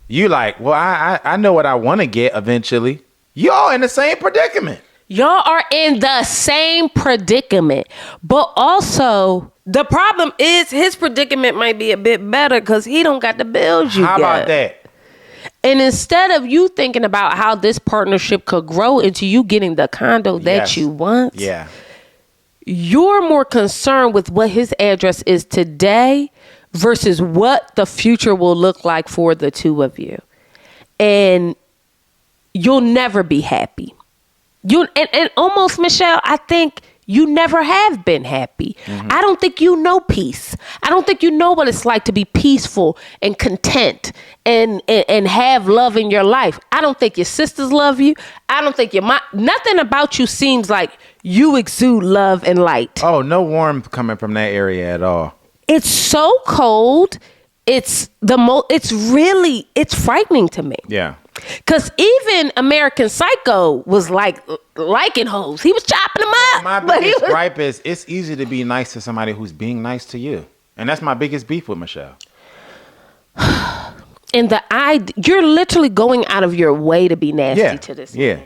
you like, well, I know what I want to get eventually. Y'all in the same predicament. Y'all are in the same predicament. But also, the problem is his predicament might be a bit better because he don't got the bills you got. How about that? And instead of you thinking about how this partnership could grow into you getting the condo that you want. Yeah. You're more concerned with what his address is today versus what the future will look like for the two of you. And you'll never be happy. And almost, Michelle, I think you never have been happy. Mm-hmm. I don't think you know peace. I don't think you know what it's like to be peaceful and content and have love in your life. I don't think your sisters love you. I don't think your mom, nothing about you seems like you exude love and light. Oh, no warmth coming from that area at all. It's so cold. It's frightening to me. Yeah. Because even American Psycho was liking hoes. He was chopping them up. My biggest gripe is it's easy to be nice to somebody who's being nice to you. And that's my biggest beef with Michelle. And you're literally going out of your way to be nasty to this man.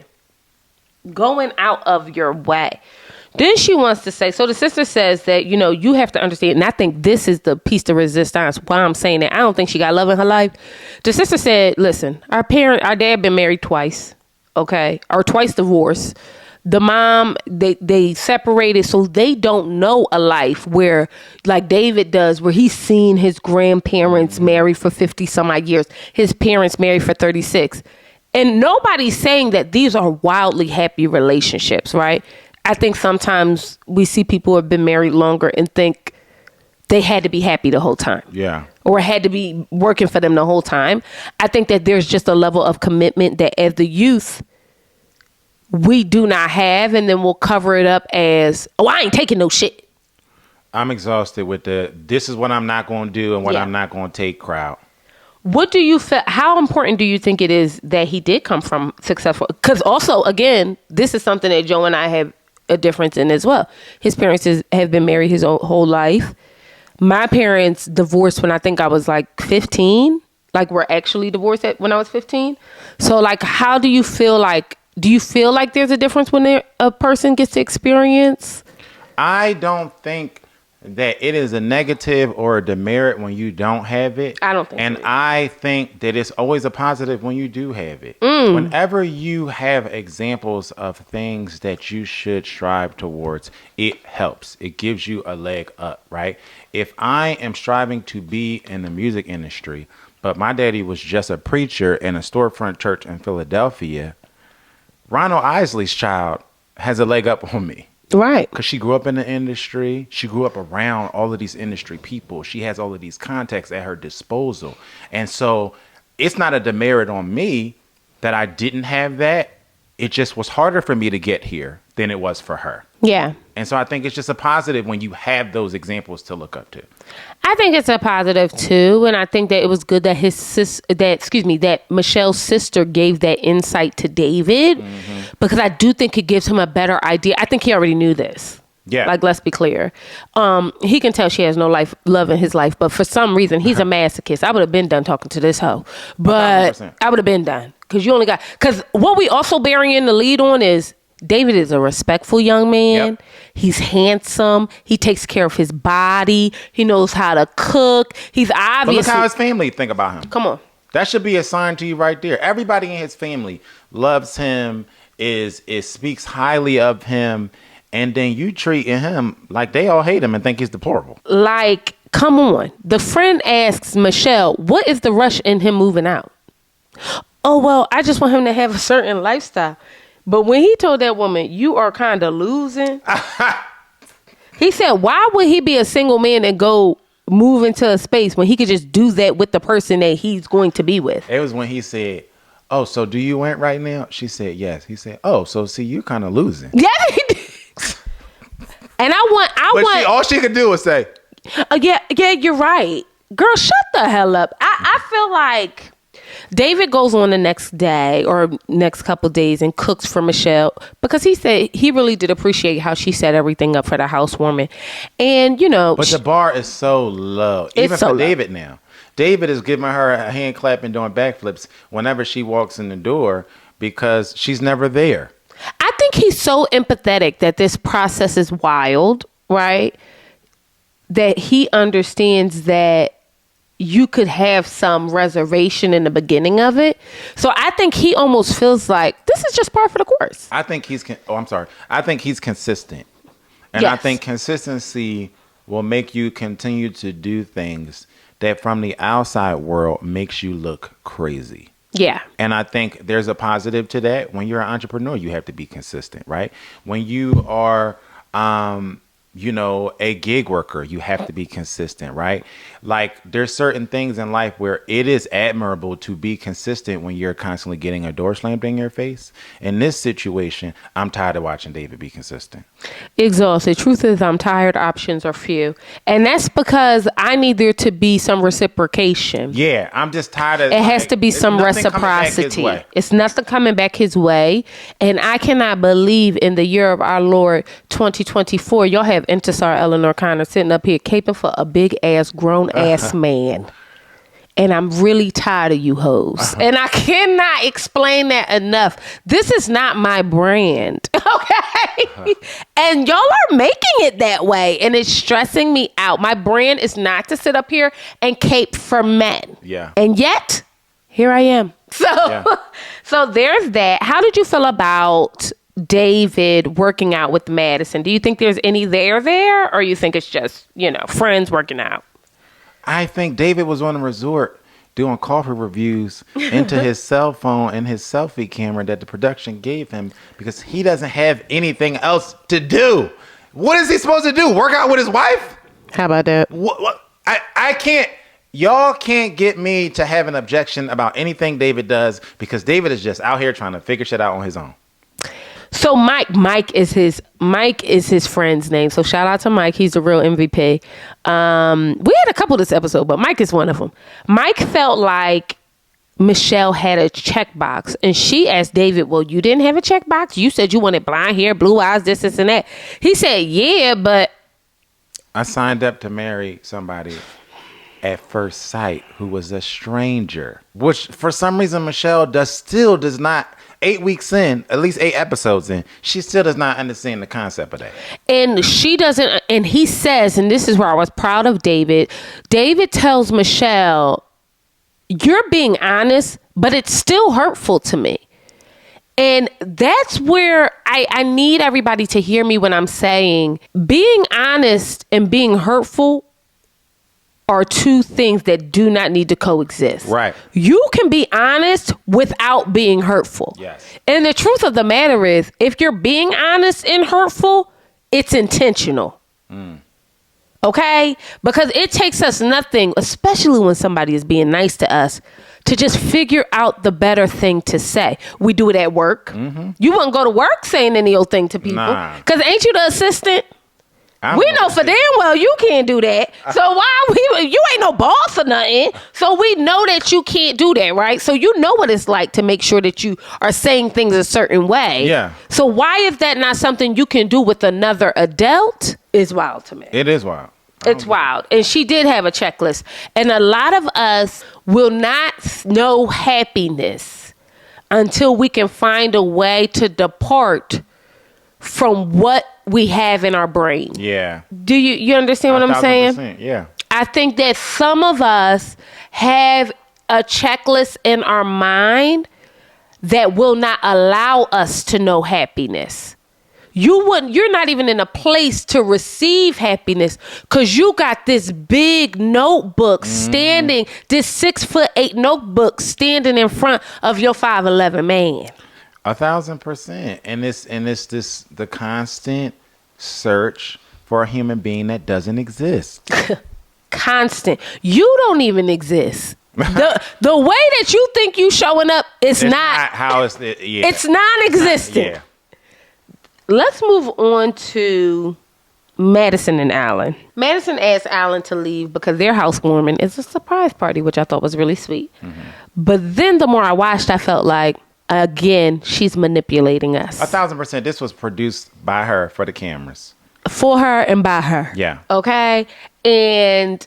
Going out of your way. Then she wants to say, so the sister says that, you have to understand, and I think this is the piece de resistance why I'm saying that. I don't think she got love in her life. The sister said, listen, our dad been married twice, okay, or twice divorced. The mom, they separated, so they don't know a life where, like David does, where he's seen his grandparents married for 50 some odd years, his parents married for 36. And nobody's saying that these are wildly happy relationships, right? I think sometimes we see people who have been married longer and think they had to be happy the whole time. Yeah. Or had to be working for them the whole time. I think that there's just a level of commitment that as the youth, we do not have, and then we'll cover it up as, I ain't taking no shit. I'm exhausted with this is what I'm not going to do and what I'm not going to take crowd. What do you feel? How important do you think it is that he did come from successful? Because also, again, this is something that Joe and I have a difference in as well. His parents have been married his whole life. My parents divorced when I think I was like 15. Like, we're actually divorced when I was 15. So, like, how do you feel like? Do you feel like there's a difference when a person gets to experience? I don't think that it is a negative or a demerit when you don't have it. I don't think And so. I think that it's always a positive when you do have it. Whenever you have examples of things that you should strive towards, it helps. It gives you a leg up, right? If I am striving to be in the music industry, but my daddy was just a preacher in a storefront church in Philadelphia, Ronald Isley's child has a leg up on me. Right. Because she grew up in the industry. She grew up around all of these industry people. She has all of these contacts at her disposal. And so it's not a demerit on me that I didn't have that. It just was harder for me to get here than it was for her. Yeah. And so I think it's just a positive when you have those examples to look up to. I think it's a positive too, and I think that it was good that that Michelle's sister gave that insight to David, because I do think it gives him a better idea. I think he already knew this. Yeah. Like, let's be clear. He can tell she has no love in his life, but for some reason he's a masochist. I would have been done talking to this hoe, but 100%. I would have been done. Because you only got, because what we also burying the lead on is David is a respectful young man. Yep. He's handsome. He takes care of his body. He knows how to cook. He's obviously. But look how his family think about him. Come on. That should be a sign to you right there. Everybody in his family loves him, is speaks highly of him, and then you treating him like they all hate him and think he's deplorable. Like, come on. The friend asks Michelle, what is the rush in him moving out? Oh, well, I just want him to have a certain lifestyle. But when he told that woman, you are kind of losing, he said, why would he be a single man and go move into a space when he could just do that with the person that he's going to be with? It was when he said, oh, so do you rent right now? She said, yes. He said, oh, so see, you kind of losing. Yeah, he did. And all she could do was say, yeah, you're right. Girl, shut the hell up. I feel like David goes on the next day or next couple days and cooks for Michelle because he said he really did appreciate how she set everything up for the housewarming. And, you know. But the bar is so low. Even for David now. David is giving her a hand clap and doing backflips whenever she walks in the door because she's never there. I think he's so empathetic that this process is wild, right? That he understands that you could have some reservation in the beginning of it. So I think he almost feels like this is just par for the course. I think he's consistent. And yes. I think consistency will make you continue to do things that from the outside world makes you look crazy. Yeah. And I think there's a positive to that. When you're an entrepreneur, you have to be consistent, right? When you are a gig worker, you have to be consistent, right? Like there's certain things in life where it is admirable to be consistent when you're constantly getting a door slammed in your face. In this situation, I'm tired of watching David be consistent. Exhausted. Truth is, I'm tired. Options are few. And that's because I need there to be some reciprocation. Yeah, I'm just tired of it. Has to be some reciprocity. It's nothing coming back his way. And I cannot believe in the year of our Lord 2024, y'all have Intisar Eleanor Conner sitting up here caping for a big ass grown ass man. And I'm really tired of you hoes. And I cannot explain that enough. This is not my brand. Okay? And y'all are making it that way. And it's stressing me out. My brand is not to sit up here and cape for men. Yeah. And yet, here I am. So there's that. How did you feel about David working out with Madison? Do you think there's any there, or you think it's just, friends working out? I think David was on a resort doing coffee reviews into his cell phone and his selfie camera that the production gave him because he doesn't have anything else to do. What is he supposed to do? Work out with his wife? How about that? What? I can't. Y'all can't get me to have an objection about anything David does because David is just out here trying to figure shit out on his own. So Mike is his friend's name. So shout out to Mike. He's the real MVP. We had a couple this episode, but Mike is one of them. Mike felt like Michelle had a checkbox and she asked David, well, you didn't have a checkbox? You said you wanted blonde hair, blue eyes, this and that. He said, yeah, but I signed up to marry somebody at first sight who was a stranger, which for some reason Michelle does not. 8 weeks in, at least 8 episodes in, she still does not understand the concept of that. And she doesn't, and he says, and this is where I was proud of David. David tells Michelle, you're being honest, but it's still hurtful to me. And that's where I need everybody to hear me when I'm saying being honest and being hurtful are two things that do not need to coexist. Right. You can be honest without being hurtful. Yes. And the truth of the matter is, if you're being honest and hurtful, it's intentional. Okay? Because it takes us nothing, especially when somebody is being nice to us, to just figure out the better thing to say. We do it at work. Mm-hmm. You wouldn't go to work saying any old thing to people. Because ain't you the assistant? We know for damn well you can't do that. So you ain't no boss or nothing. So we know that you can't do that, right? So you know what it's like to make sure that you are saying things a certain way. Yeah. So why is that not something you can do with another adult? Is wild to me. It is wild. It's wild. And she did have a checklist. And a lot of us will not know happiness until we can find a way to depart from what we have in our brain. Yeah. Do you understand what I'm saying? 1000%, yeah. I think that some of us have a checklist in our mind that will not allow us to know happiness. You're not even in a place to receive happiness because you got this big notebook standing, this 6'8" notebook standing in front of your 5'11" man. 1000%. And it's the constant search for a human being that doesn't exist. Constant. You don't even exist. The way that you think you showing up is not how it's yeah. It's non-existent. Yeah. Let's move on to Madison and Allen. Madison asked Allen to leave because their housewarming is a surprise party, which I thought was really sweet. Mm-hmm. But then the more I watched, I felt like, again, she's manipulating us. 1000%. This was produced by her for the cameras. For her and by her. Yeah. Okay? And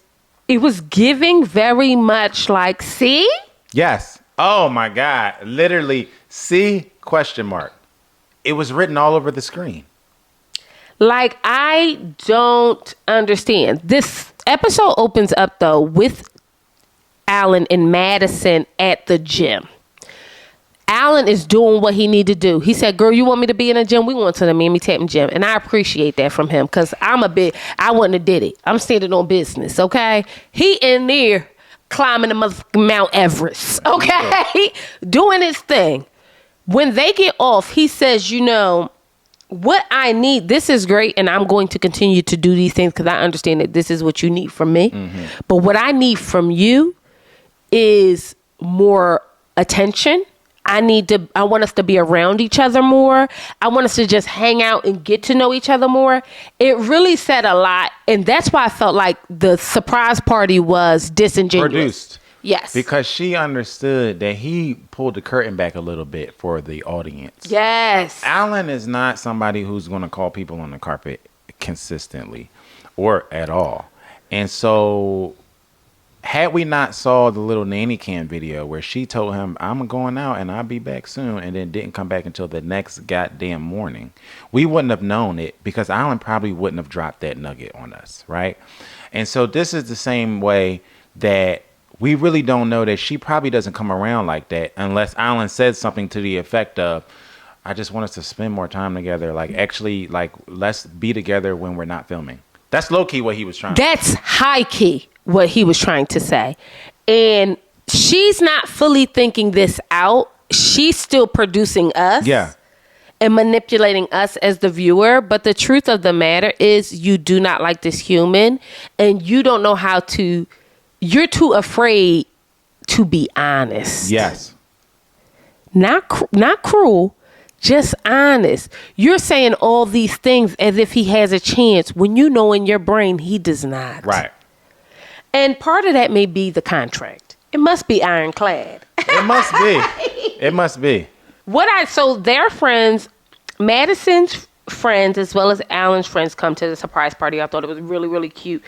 it was giving very much like, see? Yes. Oh, my God. Literally, see, ? It was written all over the screen. Like, I don't understand. This episode opens up, though, with Allen and Madison at the gym. Allen is doing what he need to do. He said, girl, you want me to be in a gym? We went to the Mammy Tappan gym. And I appreciate that from him because I wouldn't have did it. I'm standing on business, okay? He in there climbing the Mount Everest, okay? Doing his thing. When they get off, he says, what I need, this is great, and I'm going to continue to do these things because I understand that this is what you need from me. Mm-hmm. But what I need from you is more attention. I want us to be around each other more. I want us to just hang out and get to know each other more. It really said a lot, and that's why I felt like the surprise party was disingenuous. Produced. Yes. Because she understood that he pulled the curtain back a little bit for the audience. Yes. Allen is not somebody who's going to call people on the carpet consistently or at all. And so had we not saw the little nanny cam video where she told him, I'm going out and I'll be back soon, and then didn't come back until the next goddamn morning, we wouldn't have known it because Allen probably wouldn't have dropped that nugget on us, right? And so this is the same way that we really don't know that she probably doesn't come around like that unless Allen said something to the effect of, I just want us to spend more time together. Like, actually, like, let's be together when we're not filming. That's low-key what he was trying to say. That's high-key what he was trying to say. And she's not fully thinking this out. She's still producing us. Yeah. And manipulating us as the viewer. But the truth of the matter is you do not like this human. And you don't know how to... You're too afraid to be honest. Yes. Not cruel, just honest. You're saying all these things as if he has a chance when you know in your brain he does not. Right. And part of that may be the contract. It must be ironclad. It must be. It must be. So their friends, Madison's friends as well as Allen's friends come to the surprise party. I thought it was really, really cute.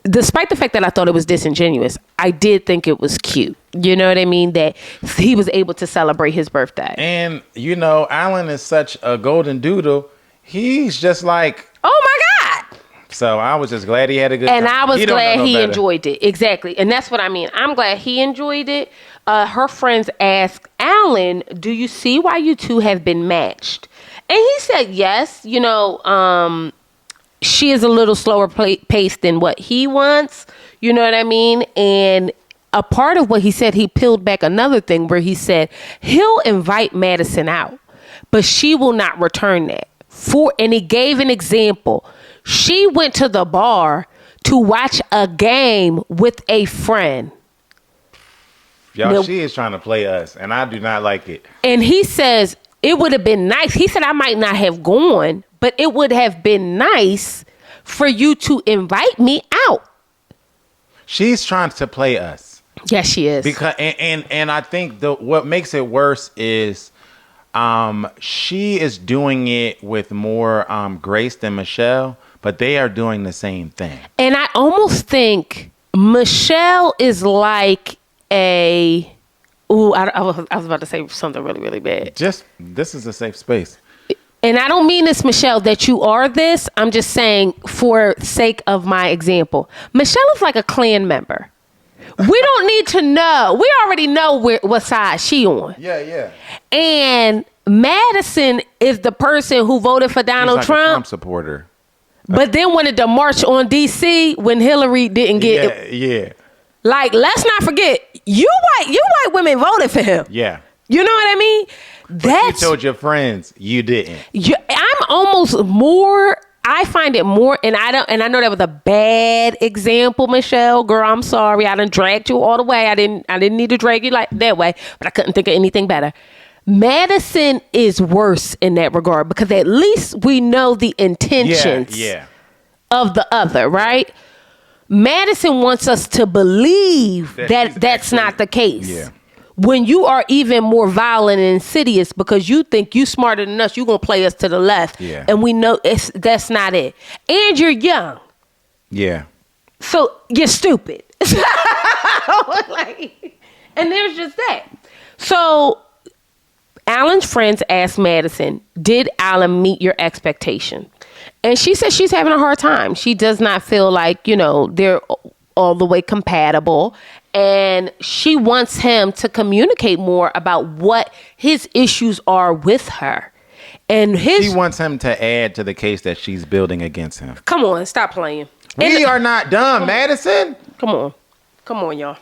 Despite the fact that I thought it was disingenuous, I did think it was cute. You know what I mean? That he was able to celebrate his birthday. And, Allen is such a golden doodle. He's just like... Oh, my God. So I was just glad he had a good time. And I was glad he better. enjoyed it. Exactly. And that's what I mean. I'm glad he enjoyed it. Her friends asked Allen, do you see why you two have been matched? And he said yes. She is a little slower paced than what he wants. You know what I mean? And a part of what he said, he peeled back another thing where he said he'll invite Madison out, but she will not return that. And he gave an example. She went to the bar to watch a game with a friend. Y'all, she is trying to play us, and I do not like it. And he says it would have been nice. He said I might not have gone, but it would have been nice for you to invite me out. She's trying to play us. Yes, she is. Because and I think what makes it worse is she is doing it with more grace than Michelle, but they are doing the same thing. And I almost think Michelle is like a Ooh, I was about to say something really, really bad. This is a safe space. And I don't mean this, Michelle, that you are this. I'm just saying for sake of my example. Michelle is like a Klan member. We don't need to know. We already know what side she on. Yeah. And Madison is the person who voted for Donald She's like Trump. a Trump supporter. But then wanted to march on D.C. when Hillary didn't get Yeah. Like, let's not forget, you white women voted for him. Yeah. You know what I mean? But you told your friends you didn't. I'm almost more. I find it more, and I know that was a bad example, Michelle. Girl, I'm sorry. I done dragged you all the way. I didn't need to drag you like that way, but I couldn't think of anything better. Madison is worse in that regard because at least we know the intentions of the other, right? Madison wants us to believe that that's not the case. Yeah. When you are even more violent and insidious because you think you smarter than us, you're going to play us to the left. Yeah. And we know that's not it. And you're young. Yeah. So you're stupid. And there's just that. So Allen's friends asked Madison, did Allen meet your expectation? And she said she's having a hard time. She does not feel like, they're all the way compatible. And she wants him to communicate more about what his issues are with her. And she wants him to add to the case that she's building against him. Come on, stop playing. We are not done, Madison. Come on, y'all.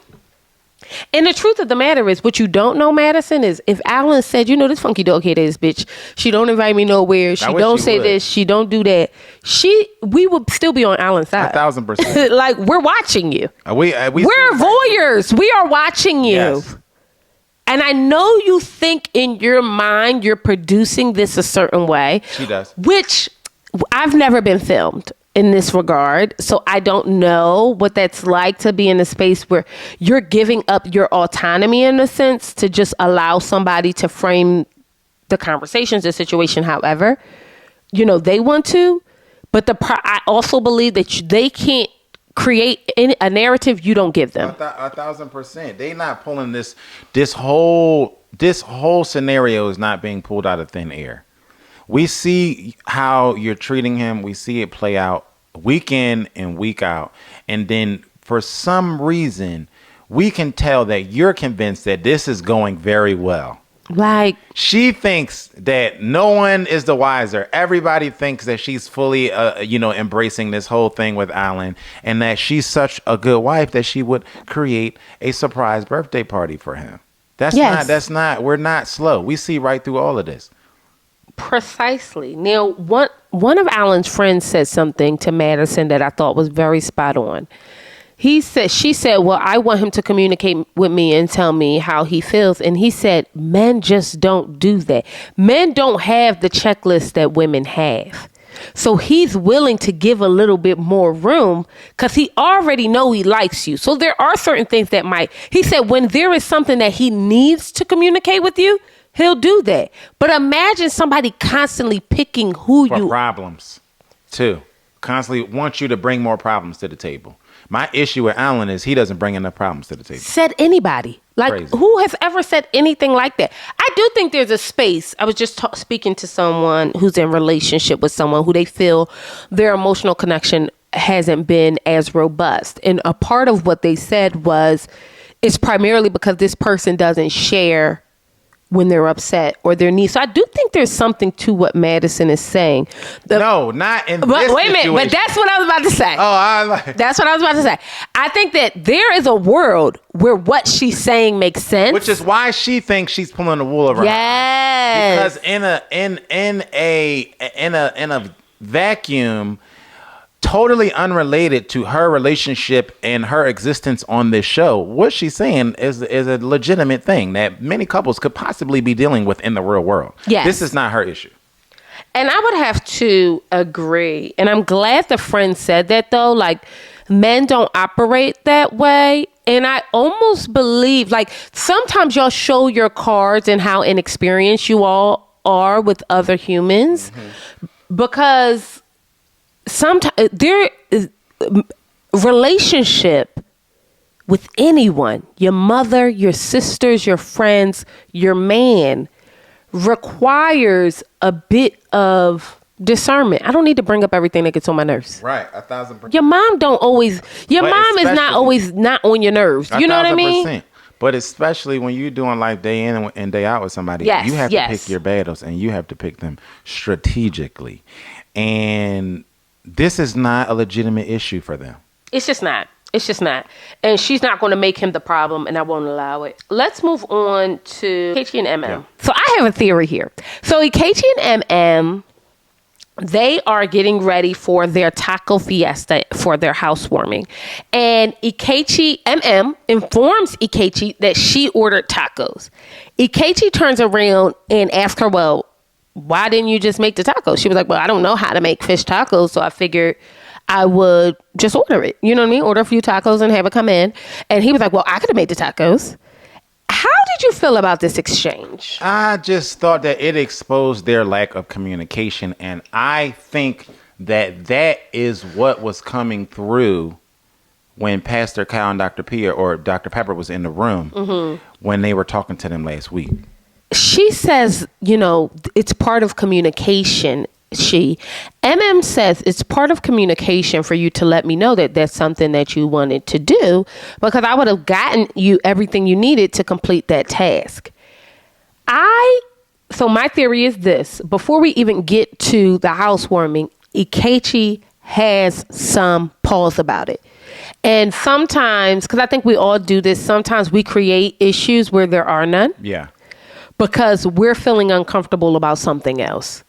And the truth of the matter is, what you don't know, Madison, is if Allen said, this funky dog head is bitch, she don't invite me nowhere, she don't say this, she don't do that, we would still be on Allen's side. 1,000%. Like, we're watching you. We're voyeurs. We are watching you. Yes. And I know you think in your mind you're producing this a certain way. She does. Which I've never been filmed in this regard. So I don't know what that's like to be in a space where you're giving up your autonomy in a sense to just allow somebody to frame the conversations, the situation, however, they want to. But I also believe that they can't create a narrative you don't give them. 1,000%. They not pulling this whole scenario is not being pulled out of thin air. We see how you're treating him. We see it play out week in and week out. And then for some reason, we can tell that you're convinced that this is going very well. Like, she thinks that no one is the wiser. Everybody thinks that she's fully, embracing this whole thing with Allen, and that she's such a good wife that she would create a surprise birthday party for him. That's not. We're not slow. We see right through all of this. Precisely. Now, one of Allen's friends said something to Madison that I thought was very spot on. She said, well, I want him to communicate with me and tell me how he feels. And he said, men just don't do that. Men don't have the checklist that women have. So he's willing to give a little bit more room because he already know he likes you. So there are certain things he said, when there is something that he needs to communicate with you, he'll do that. But imagine somebody constantly picking for problems too. Constantly wants you to bring more problems to the table. My issue with Allen is he doesn't bring enough problems to the table. Said anybody. Like, crazy. Who has ever said anything like that? I do think there's a space. I was just speaking to someone who's in relationship with someone who they feel their emotional connection hasn't been as robust. And a part of what they said was it's primarily because this person doesn't share when they're upset or their needs. So I do think there's something to what Madison is saying. No, not in this wait a minute, situation. but that's what I was about to say. That's what I was about to say. I think that there is a world where what she's saying makes sense. Which is why she thinks she's pulling the wool over her eyes. Because in a vacuum, totally unrelated to her relationship and her existence on this show, what she's saying is a legitimate thing that many couples could possibly be dealing with in the real world. Yes. This is not her issue. And I would have to agree. And I'm glad the friend said that, though. Like, men don't operate that way. And I almost believe, like, sometimes y'all show your cards and how inexperienced you all are with other humans. Mm-hmm. Because sometimes relationship with anyone, your mother, your sisters, your friends, your man, requires a bit of discernment. I don't need to bring up everything that gets on my nerves. Right, 1,000%. Your mom don't always. Your mom is not always not on your nerves. You know what I mean? 1,000%. But especially when you're doing life day in and day out with somebody, Yes, you have yes. to pick your battles, and you have to pick them strategically. And this is not a legitimate issue for them. It's just not. It's just not. And she's not going to make him the problem, and I won't allow it. Let's move on to Ikechi and MM. Yeah. So I have a theory here. So Ikechi and MM, they are getting ready for their taco fiesta for their housewarming. And MM informs Ikechi that she ordered tacos. Ikechi turns around and asks her, well, why didn't you just make the tacos? She was like, well, I don't know how to make fish tacos, so I figured I would just order it. You know what I mean? Order a few tacos and have it come in. And he was like, well, I could have made the tacos. How did you feel about this exchange? I just thought that it exposed their lack of communication. And I think that is what was coming through when Pastor Cal and Dr. Pia or Dr. Pepper was in the room when they were talking to them last week. She says, it's part of communication. MM says it's part of communication for you to let me know that that's something that you wanted to do, because I would have gotten you everything you needed to complete that task. So my theory is this: before we even get to the housewarming, Ikechi has some pause about it. And sometimes, because I think we all do this, sometimes we create issues where there are none. Yeah. Because we're feeling uncomfortable about something else.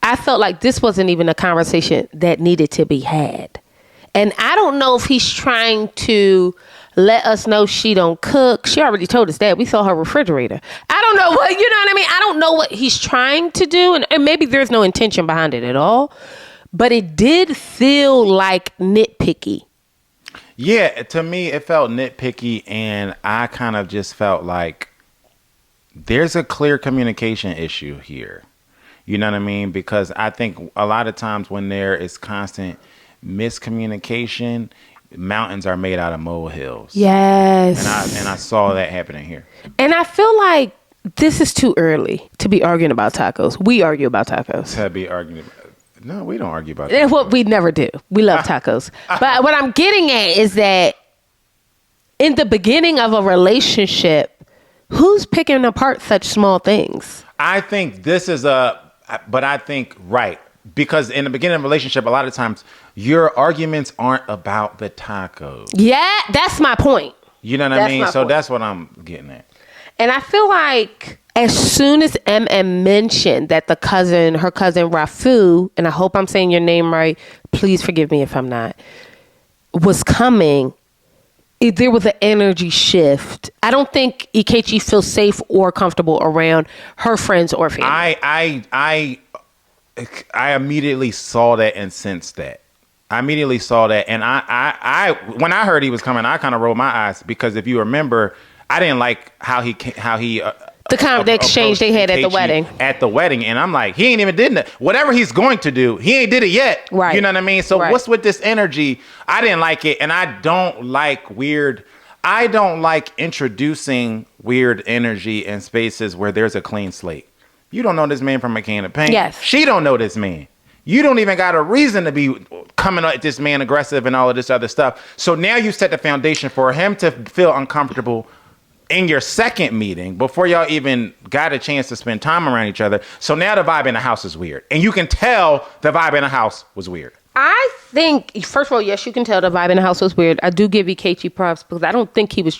I felt like this wasn't even a conversation that needed to be had. And I don't know if he's trying to let us know she don't cook. She already told us that. We saw her refrigerator. I don't know what, you know what I mean? I don't know what he's trying to do. And maybe there's no intention behind it at all. But it did feel like nitpicky. Yeah, to me, it felt nitpicky. And I kind of just felt like there's a clear communication issue here. You know what I mean? Because I think a lot of times when there is constant miscommunication, mountains are made out of molehills. Yes. And I saw that happening here. And I feel like this is too early to be arguing about tacos. We argue about tacos. To be arguing about. No, we don't argue about That's tacos. what we never do. We love tacos. But what I'm getting at is that in the beginning of a relationship, who's picking apart such small things? I think this is right. Because in the beginning of a relationship, a lot of times your arguments aren't about the tacos. Yeah, that's my point. You know what I mean? So that's what I'm getting at. And I feel like as soon as MM mentioned that her cousin Rafu, and I hope I'm saying your name right, please forgive me if I'm not, was coming, there was an energy shift. I don't think Ikechi feels safe or comfortable around her friends or family. I immediately saw that and sensed that. I immediately saw that, and I when I heard he was coming, I kind of rolled my eyes, because if you remember, I didn't like how he the exchange they had at the wedding. At the wedding, and I'm like, he ain't even did it. Whatever he's going to do, he ain't did it yet. Right. You know what I mean? So right. What's with this energy? I didn't like it, and I don't like introducing weird energy in spaces where there's a clean slate. You don't know this man from a can of paint. Yes. She don't know this man. You don't even got a reason to be coming at this man aggressive and all of this other stuff. So now you set the foundation for him to feel uncomfortable in your second meeting before y'all even got a chance to spend time around each other. So now the vibe in the house is weird. And you can tell the vibe in the house was weird. I think, first of all, yes, you can tell the vibe in the house was weird. I do give Ikechi props, because I don't think he was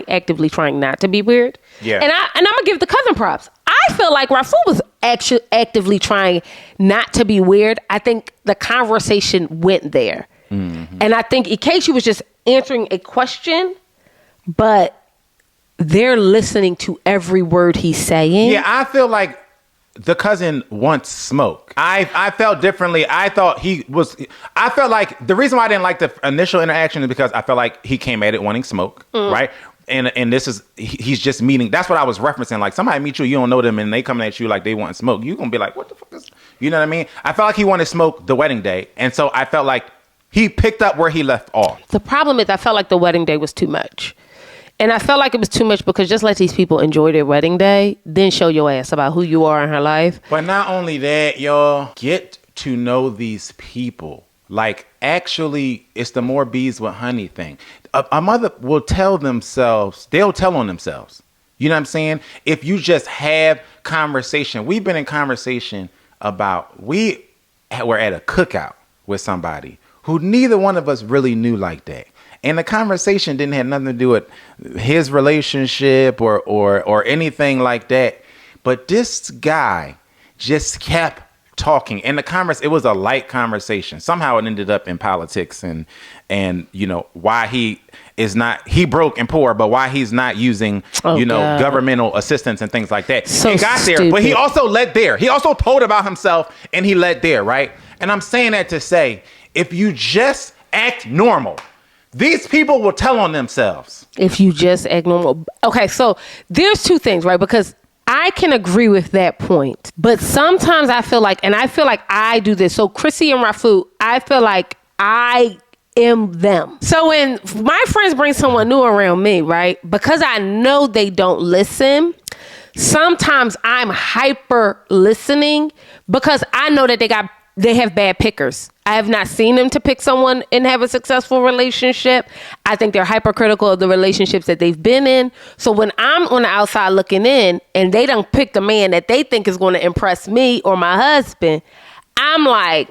actively trying not to be weird. Yeah. And I'm going to give the cousin props. I feel like Rafu was actually actively trying not to be weird. I think the conversation went there. Mm-hmm. And I think Ikechi was just answering a question, but they're listening to every word he's saying. Yeah, I feel like the cousin wants smoke. I felt differently. I felt like the reason why I didn't like the initial interaction is because I felt like he came at it wanting smoke, right? And this is, he's just meeting. That's what I was referencing. Like, somebody meet you don't know them, and they coming at you like they want smoke. You gonna be like, what the fuck is, you know what I mean? I felt like he wanted smoke the wedding day. And so I felt like He picked up where he left off. The problem is I felt like the wedding day was too much. And I felt like it was too much because just let these people enjoy their wedding day, then show your ass about who you are in her life. But not only that, y'all, get to know these people. Like, actually, it's the more bees with honey thing. A mother will tell themselves, they'll tell on themselves. You know what I'm saying? If you just have conversation. We've been in conversation about, we were at a cookout with somebody who neither one of us really knew like that. And the conversation didn't have nothing to do with his relationship or anything like that. But this guy just kept talking. And it was a light conversation. Somehow it ended up in politics and you know, why he broke and poor, but why he's not using, governmental assistance and things like that. So he got stupid. there, but he also led there. He also told about himself and he led there, right? And I'm saying that to say, if you just act normal, these people will tell on themselves. If you just act normal. Okay, so there's two things, right? Because I can agree with that point. But sometimes I feel like I do this. So Chrissy and Rafu, I feel like I am them. So when my friends bring someone new around me, right? Because I know they don't listen, sometimes I'm hyper listening because I know that they have bad pickers. I have not seen them to pick someone and have a successful relationship. I think they're hypercritical of the relationships that they've been in. So when I'm on the outside looking in and they don't pick the man that they think is going to impress me or my husband, I'm like,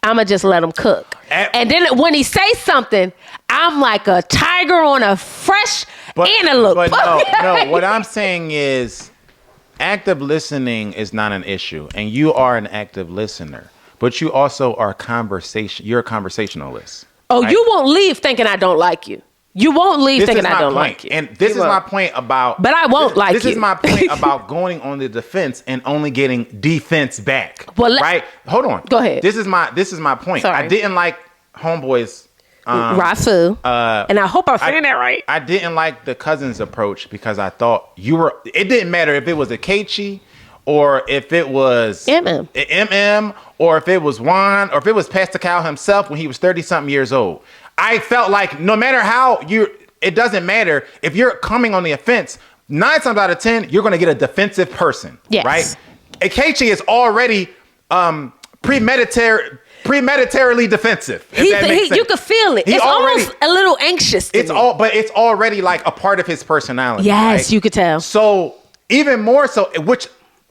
I'm going to just let him cook. And then when he says something, I'm like a tiger on a fresh antelope. But no, what I'm saying is active listening is not an issue. And you are an active listener. But you also are you're a conversationalist. Oh, right? You won't leave thinking I don't like you. You won't leave thinking I don't like you. And this is my point about... But I won't like you. This is my point about going on the defense and only getting defense back. Well, right? Hold on. Go ahead. This is my point. Sorry. I didn't like Homeboy's... Rafu. And I hope I'm saying that right. I didn't like the cousin's approach because I thought it didn't matter if it was a Kechi or if it was MM, or if it was Juan, or if it was Pastor Cal himself when he was 30-something years old. I felt like no matter how it doesn't matter. If you're coming on the offense, 9 times out of 10, you're going to get a defensive person. Yes. Right? Akechi is already premeditarily defensive. You could feel it. It's almost a little anxious. But it's already like a part of his personality. Yes, right? you could tell. So even more so, which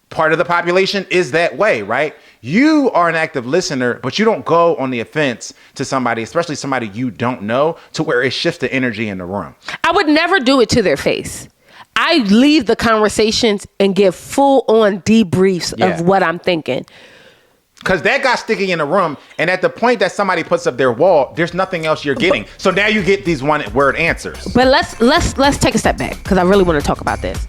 part of the population is that way, right? You are an active listener, but you don't go on the offense to somebody, especially somebody you don't know, to where it shifts the energy in the room. I would never do it to their face. I leave the conversations and give full on debriefs of what I'm thinking. Because that got sticky in the room, and at the point that somebody puts up their wall, there's nothing else you're getting. So now you get these one word answers. But let's take a step back because I really want to talk about this.